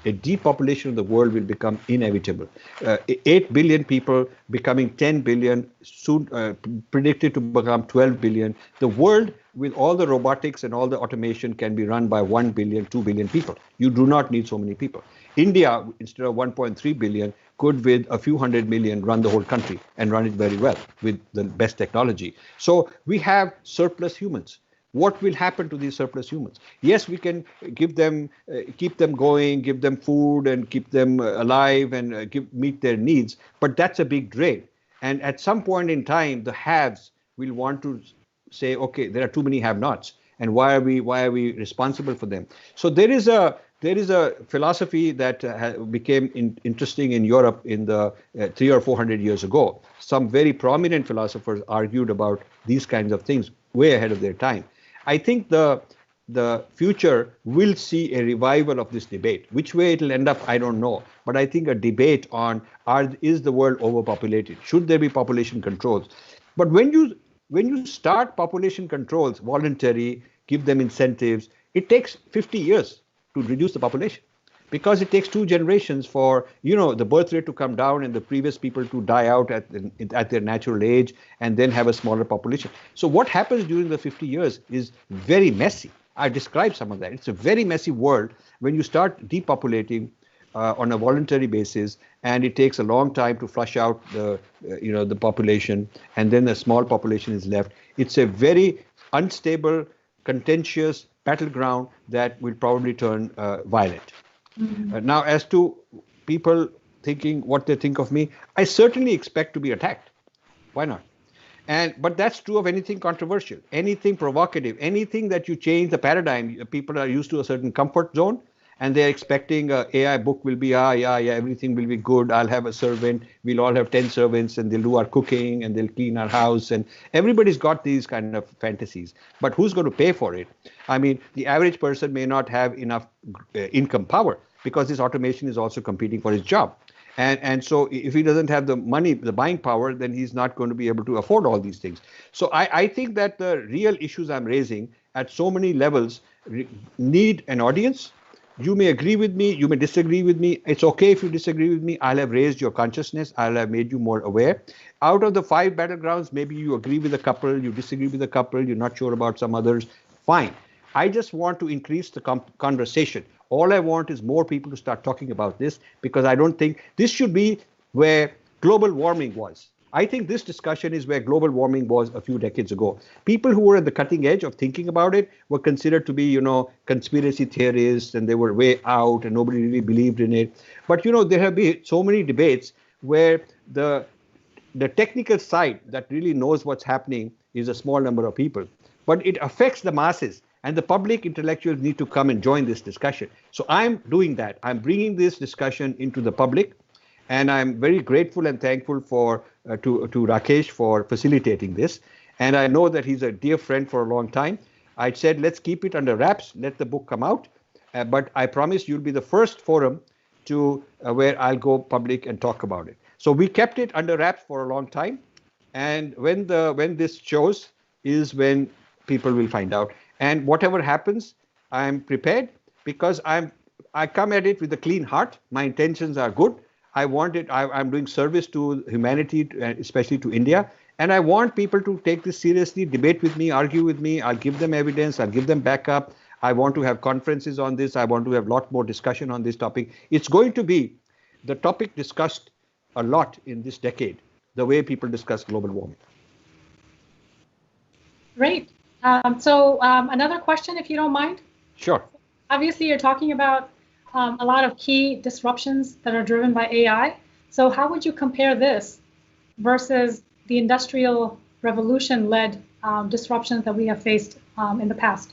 A depopulation of the world will become inevitable. 8 billion people becoming 10 billion, soon predicted to become 12 billion. The world, with all the robotics and all the automation, can be run by 1 billion, 2 billion people. You do not need so many people. India, instead of 1.3 billion, could with a few hundred million run the whole country and run it very well with the best technology. So we have surplus humans. what will happen to these surplus humans? Yes, we can give them, keep them going, give them food and keep them alive and meet their needs, but that's a big drain. And at some point in time, the haves will want to say, okay, there are too many have-nots, and why are we responsible for them? So there is a philosophy that became interesting in Europe in the 300 or 400 years ago. Some very prominent philosophers argued about these kinds of things way ahead of their time. I think the future will see a revival of this debate. Which way it'll end up, I don't know. But I think a debate on is the world overpopulated? Should there be population controls? But when you start population controls, voluntary, give them incentives, it takes 50 years to reduce the population, because it takes 2 generations for the birth rate to come down and the previous people to die out at their natural age and then have a smaller population. So what happens during the 50 years is very messy. I described some of that. It's a very messy world when you start depopulating on a voluntary basis, and it takes a long time to flush out the population, and then a small population is left. It's a very unstable, contentious battleground that will probably turn violent. Mm-hmm. Now, as to people thinking what they think of me, I certainly expect to be attacked. Why not? But that's true of anything controversial, anything provocative, anything that you change the paradigm. People are used to a certain comfort zone, and they're expecting AI book will be, everything will be good. I'll have a servant. We'll all have 10 servants, and they'll do our cooking, and they'll clean our house. And everybody's got these kind of fantasies. But who's going to pay for it? I mean, the average person may not have enough income power, because this automation is also competing for his job. And so if he doesn't have the money, the buying power, then he's not going to be able to afford all these things. So I think that the real issues I'm raising at so many levels need an audience. You may agree with me, you may disagree with me. It's okay if you disagree with me. I'll have raised your consciousness. I'll have made you more aware. Out of the 5 battlegrounds, maybe you agree with a couple, you disagree with a couple, you're not sure about some others. Fine. I just want to increase the conversation. All I want is more people to start talking about this, because I don't think this should be where global warming was. I think this discussion is where global warming was a few decades ago. People who were at the cutting edge of thinking about it were considered to be, conspiracy theorists, and they were way out and nobody really believed in it. But, there have been so many debates where the technical side that really knows what's happening is a small number of people. But it affects the masses. And the public intellectuals need to come and join this discussion. So I'm doing that. I'm bringing this discussion into the public. And I'm very grateful and thankful to Rakesh for facilitating this. And I know that he's a dear friend for a long time. I said, let's keep it under wraps, let the book come out. But I promise you'll be the first forum to where I'll go public and talk about it. So we kept it under wraps for a long time. And when this shows is when people will find out. And whatever happens, I'm prepared, because I come at it with a clean heart. My intentions are good. I want it. I'm doing service to humanity, especially to India. And I want people to take this seriously, debate with me, argue with me. I'll give them evidence. I'll give them backup. I want to have conferences on this. I want to have a lot more discussion on this topic. It's going to be the topic discussed a lot in this decade, the way people discuss global warming.
Great. Another question, if you don't mind.
Sure.
Obviously, you're talking about a lot of key disruptions that are driven by AI. So how would you compare this versus the Industrial Revolution-led disruptions that we have faced in the past?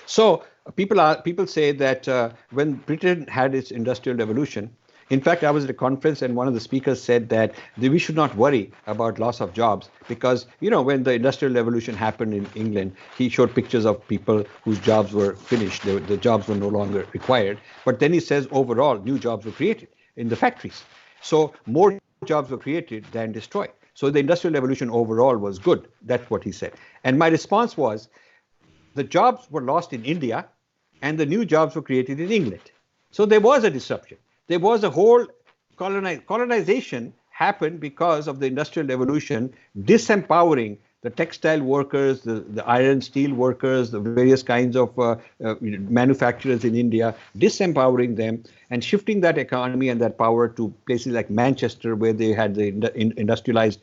So people say that when Britain had its Industrial Revolution, in fact, I was at a conference and one of the speakers said that we should not worry about loss of jobs, because, when the Industrial Revolution happened in England, he showed pictures of people whose jobs were finished. The jobs were no longer required. But then he says overall, new jobs were created in the factories. So more jobs were created than destroyed. So the Industrial Revolution overall was good. That's what he said. And my response was, the jobs were lost in India and the new jobs were created in England. So there was a disruption. There was a whole colonization happened because of the Industrial Revolution, disempowering the textile workers, the iron steel workers, the various kinds of manufacturers in India, disempowering them and shifting that economy and that power to places like Manchester, where they had the industrialized,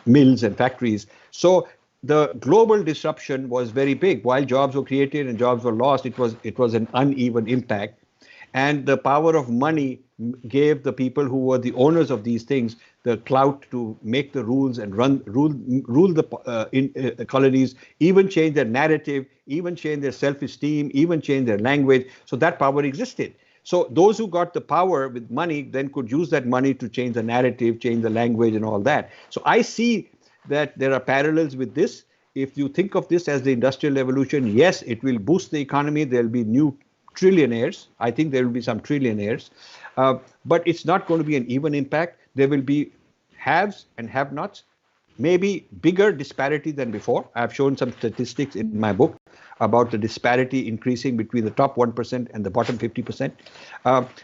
mills and factories. So the global disruption was very big. While jobs were created and jobs were lost, it was an uneven impact. And the power of money gave the people who were the owners of these things the clout to make the rules and rule the colonies, even change their narrative, even change their self-esteem, even change their language. So that power existed. So those who got the power with money then could use that money to change the narrative, change the language and all that. So I see that there are parallels with this. If you think of this as the industrial revolution, yes, it will boost the economy. There'll be new trillionaires. I think there will be some trillionaires, but it's not going to be an even impact. There will be haves and have-nots, maybe bigger disparity than before. I've shown some statistics in my book about the disparity increasing between the top 1% and the bottom 50%.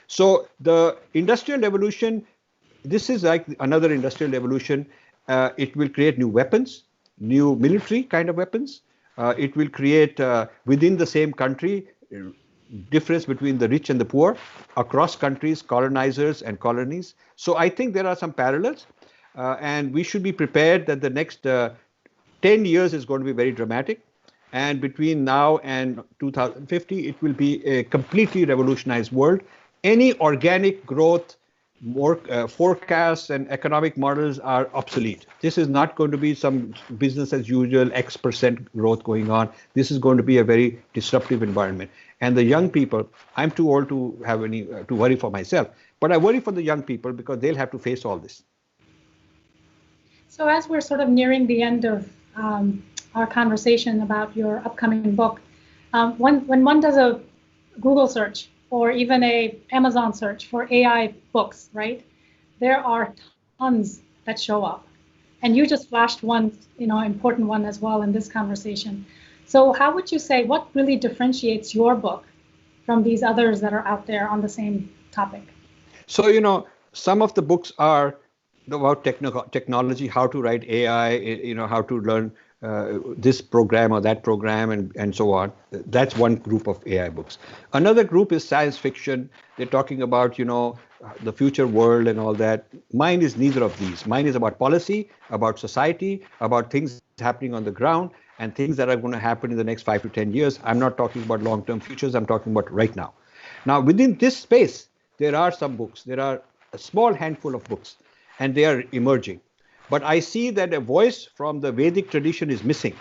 So the industrial revolution, this is like another industrial revolution. It will create new weapons, new military kind of weapons. It will create within the same country difference between the rich and the poor, across countries, colonizers and colonies. So I think there are some parallels, and we should be prepared that the next 10 years is going to be very dramatic. And between now and 2050, it will be a completely revolutionized world. Any organic growth, more forecasts and economic models are obsolete. This is not going to be some business as usual X% growth going on. This is going to be a very disruptive environment. And the young people, I'm too old to have any to worry for myself, but I worry for the young people because they'll have to face all this.
So as we're sort of nearing the end of our conversation about your upcoming book, when one does a Google search or even a Amazon search for AI books, right? There are tons that show up. And you just flashed one, important one as well in this conversation. So how would you say, what really differentiates your book from these others that are out there on the same topic?
So, some of the books are about technology, how to write AI, how to learn this program or that program and so on. That's one group of AI books. Another group is science fiction. They're talking about, the future world and all that. Mine is neither of these. Mine is about policy, about society, about things happening on the ground and things that are going to happen in the next 5 to 10 years. I'm not talking about long-term futures. I'm talking about right now. Now, within this space, there are some books. There are a small handful of books, and they are emerging. But I see that a voice from the Vedic tradition is missing.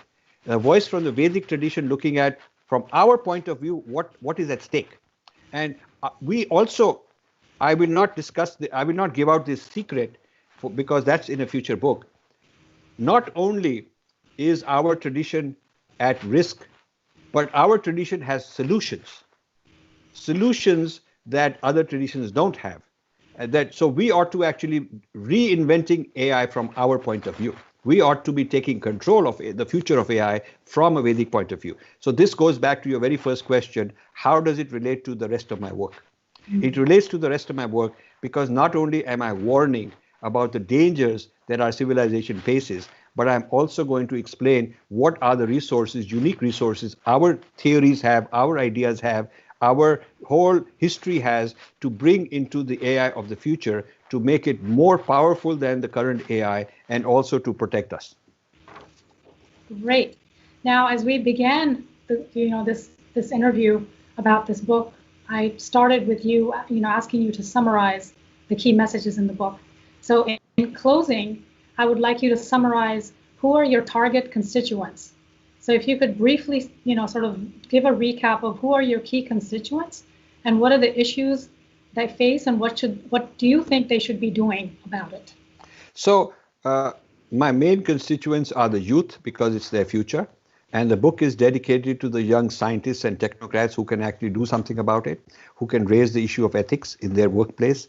A voice from the Vedic tradition looking at, from our point of view, what is at stake. And we also, I will not give out this secret because that's in a future book. Not only is our tradition at risk, but our tradition has solutions that other traditions don't have. So we ought to actually reinventing AI from our point of view. We ought to be taking control of the future of AI from a Vedic point of view. So this goes back to your very first question, how does it relate to the rest of my work? It relates to the rest of my work because not only am I warning about the dangers that our civilization faces, but I'm also going to explain what are the resources, unique resources our theories have, our ideas have, our whole history has to bring into the AI of the future to make it more powerful than the current AI and also to protect us.
Great. Now, as we began, this interview about this book, I started with you, asking you to summarize the key messages in the book. So in closing, I would like you to summarize who are your target constituents. So if you could briefly, sort of give a recap of who are your key constituents and what are the issues they face and what do you think they should be doing about it?
So my main constituents are the youth because it's their future. And the book is dedicated to the young scientists and technocrats who can actually do something about it, who can raise the issue of ethics in their workplace.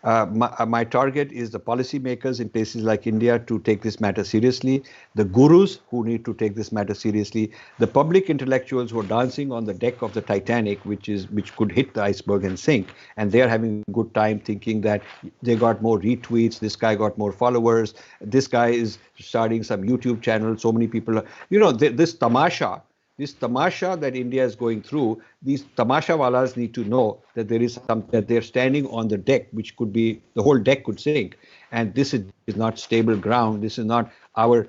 My target is the policymakers in places like India to take this matter seriously, the gurus who need to take this matter seriously, the public intellectuals who are dancing on the deck of the Titanic, which could hit the iceberg and sink, and they are having a good time thinking that they got more retweets, this guy got more followers, this guy is starting some YouTube channel, so many people are, this tamasha that India is going through, these tamasha walas need to know that that they're standing on the deck, which could be, the whole deck could sink. And this is not stable ground. This is not our,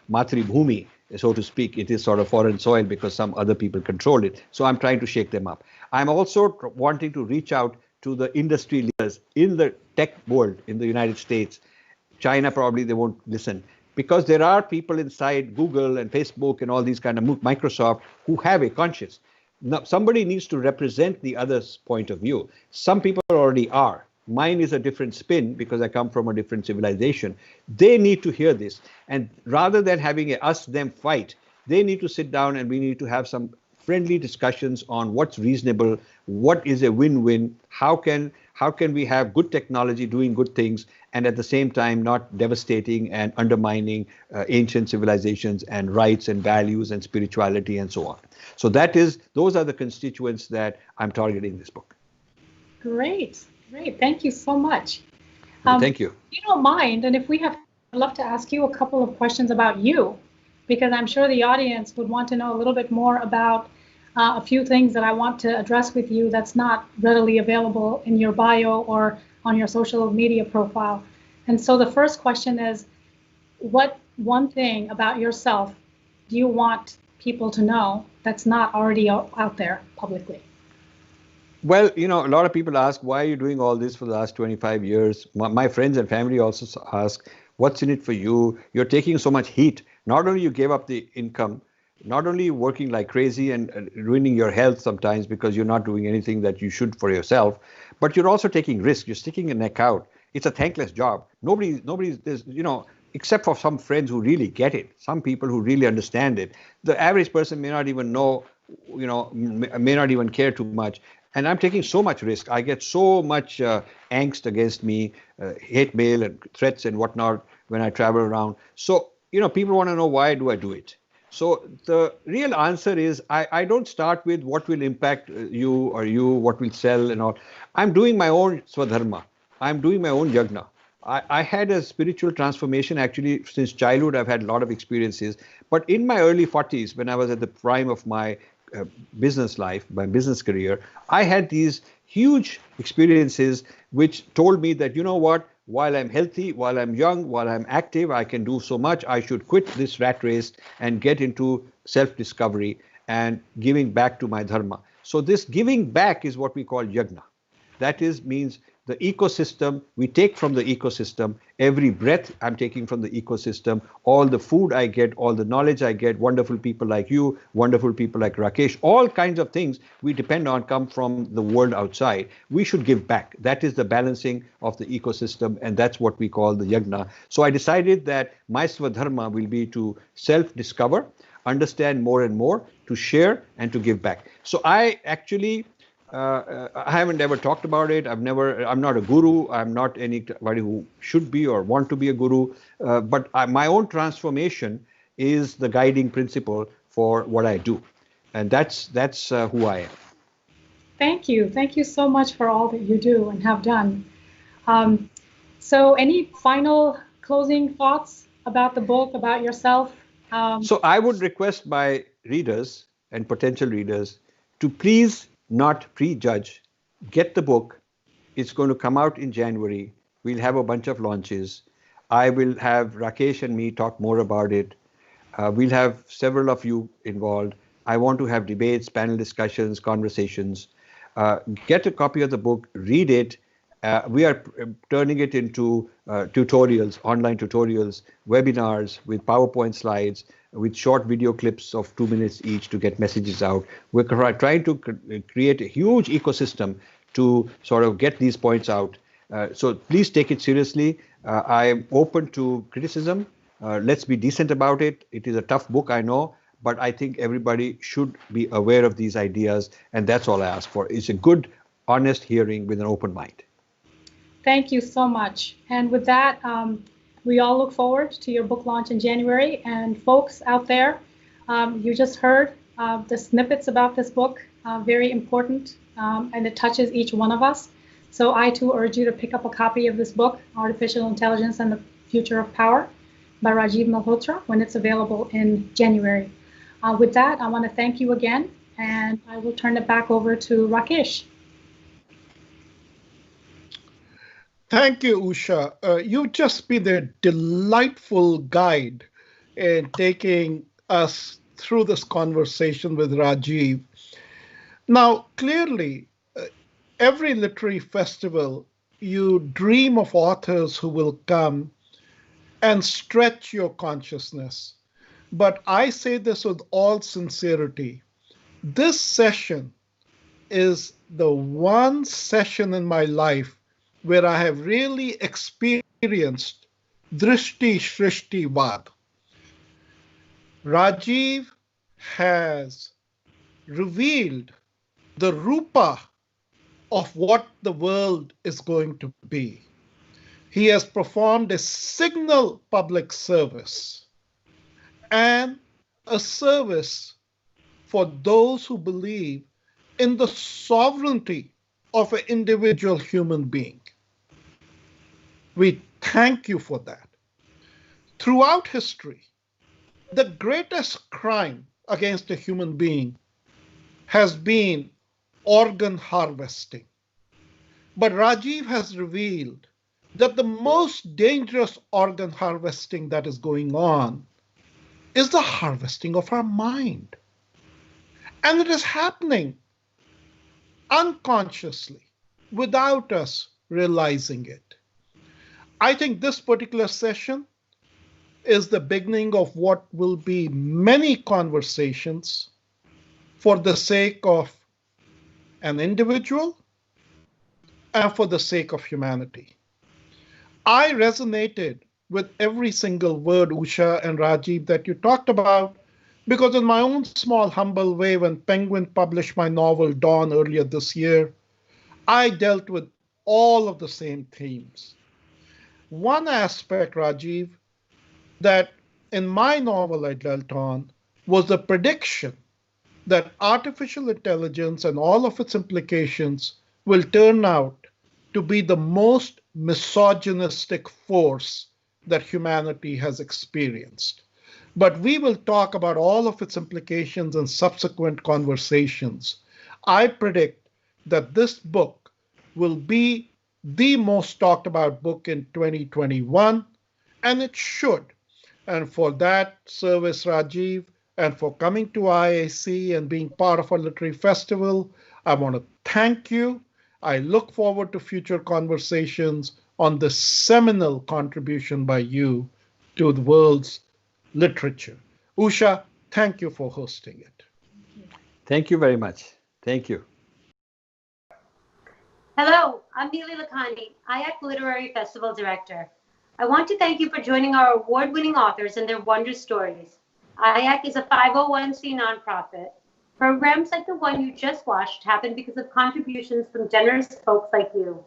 Matri Bhumi. so to speak. It is sort of foreign soil because some other people control it. So I'm trying to shake them up. I'm also wanting to reach out to the industry leaders in the tech world in the United States. China, probably they won't listen, because there are people inside Google and Facebook and all these kind of Microsoft who have a conscience. Now, somebody needs to represent the other's point of view. Some people already are. Mine is a different spin because I come from a different civilization. They need to hear this. And rather than having a us-them fight, they need to sit down and we need to have some friendly discussions on what's reasonable, what is a win-win, how can we have good technology doing good things and at the same time not devastating and undermining ancient civilizations and rights and values and spirituality and so on. So those are the constituents that I'm targeting in this book.
Great. Thank you so much.
Thank you.
If you don't mind, and if we have, I'd love to ask you a couple of questions about you, because I'm sure the audience would want to know a little bit more about a few things that I want to address with you that's not readily available in your bio or on your social media profile. And so the first question is, what one thing about yourself do you want people to know that's not already out there publicly?
Well, a lot of people ask, why are you doing all this for the last 25 years? My friends and family also ask, what's in it for you? You're taking so much heat. Not only you gave up the income, not only working like crazy and ruining your health sometimes because you're not doing anything that you should for yourself, but you're also taking risks. You're sticking your neck out. It's a thankless job. Nobody's, except for some friends who really get it, some people who really understand it. The average person may not even know, may not even care too much. And I'm taking so much risk. I get so much angst against me, hate mail and threats and whatnot when I travel around. So, people want to know, why do I do it? So the real answer is I don't start with what will impact you, what will sell and all. I'm doing my own swadharma. I'm doing my own yagna. I had a spiritual transformation actually since childhood. I've had a lot of experiences. But in my early 40s, when I was at the prime of my business life, my business career, I had these huge experiences which told me that, you know what, while I'm healthy, while I'm young, while I'm active, I can do so much. I should quit this rat race and get into self-discovery and giving back to my dharma. So this giving back is what we call yagna. That means the ecosystem, we take from the ecosystem. Every breath I'm taking from the ecosystem, all the food I get, all the knowledge I get, wonderful people like you, wonderful people like Rakesh, all kinds of things we depend on come from the world outside. We should give back. That is the balancing of the ecosystem, and that's what we call the yagna. So I decided that my swadharma will be to self-discover, understand more and more, to share and to give back. So I actually I haven't ever talked about it. I'm not a guru. I'm not anybody who should be or want to be a guru. But my own transformation is the guiding principle for what I do. And that's who I am.
Thank you. Thank you so much for all that you do and have done. So any final closing thoughts about the book, about yourself?
So I would request my readers and potential readers to please not prejudge. Get the book. It's going to come out in January. We'll have a bunch of launches. I will have Rakesh and me talk more about it. We'll have several of you involved. I want to have debates, panel discussions, conversations. Get a copy of the book, read it. We are turning it into tutorials, online tutorials, webinars with PowerPoint slides, with short video clips of 2 minutes each to get messages out. We're trying to create a huge ecosystem to sort of get these points out. So please take it seriously. I am open to criticism. Let's be decent about it. It is a tough book, I know, but I think everybody should be aware of these ideas, and that's all I ask for. It's a good, honest hearing with an open mind.
Thank you so much. And with that, we all look forward to your book launch in January. And folks out there, you just heard the snippets about this book, very important, and it touches each one of us. So I too urge you to pick up a copy of this book, Artificial Intelligence and the Future of Power by Rajiv Malhotra, when it's available in January. With that, I want to thank you again, and I will turn it back over to Rakesh.
Thank you, Usha. You've just been a delightful guide in taking us through this conversation with Rajiv. Now, clearly, every literary festival, you dream of authors who will come and stretch your consciousness. But I say this with all sincerity. This session is the one session in my life where I have really experienced drishti shrishti vad. Rajiv has revealed the rupa of what the world is going to be. He has performed a signal public service and a service for those who believe in the sovereignty of an individual human being. We thank you for that. Throughout history, the greatest crime against a human being has been organ harvesting. But Rajiv has revealed that the most dangerous organ harvesting that is going on is the harvesting of our mind. And it is happening unconsciously, without us realizing it. I think this particular session is the beginning of what will be many conversations for the sake of an individual and for the sake of humanity. I resonated with every single word, Usha and Rajiv, that you talked about, because in my own small, humble way, when Penguin published my novel Dawn earlier this year, I dealt with all of the same themes. One aspect, Rajiv, that in my novel I dealt on was the prediction that artificial intelligence and all of its implications will turn out to be the most misogynistic force that humanity has experienced. But we will talk about all of its implications in subsequent conversations. I predict that this book will be the most talked about book in 2021, and it should. And for that service, Rajiv, and for coming to IAAC and being part of our literary festival, I want to thank you. I look forward to future conversations on this seminal contribution by you to the world's literature. Usha, thank you for hosting it.
Thank you very much. Thank you.
Hello, I'm Neeli Lakhani, IAAC Literary Festival Director. I want to thank you for joining our award-winning authors and their wondrous stories. IAAC is a 501c nonprofit. Programs like the one you just watched happen because of contributions from generous folks like you.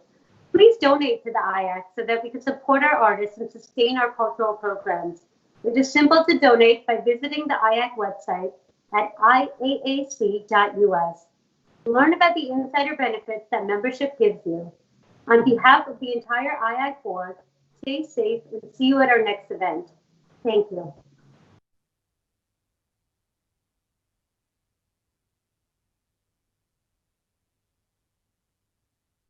Please donate to the IAAC so that we can support our artists and sustain our cultural programs. It is simple to donate by visiting the IAAC website at iaac.us. Learn about the insider benefits that membership gives you. On behalf of the entire IAAC board, stay safe and see you at our next event. Thank you.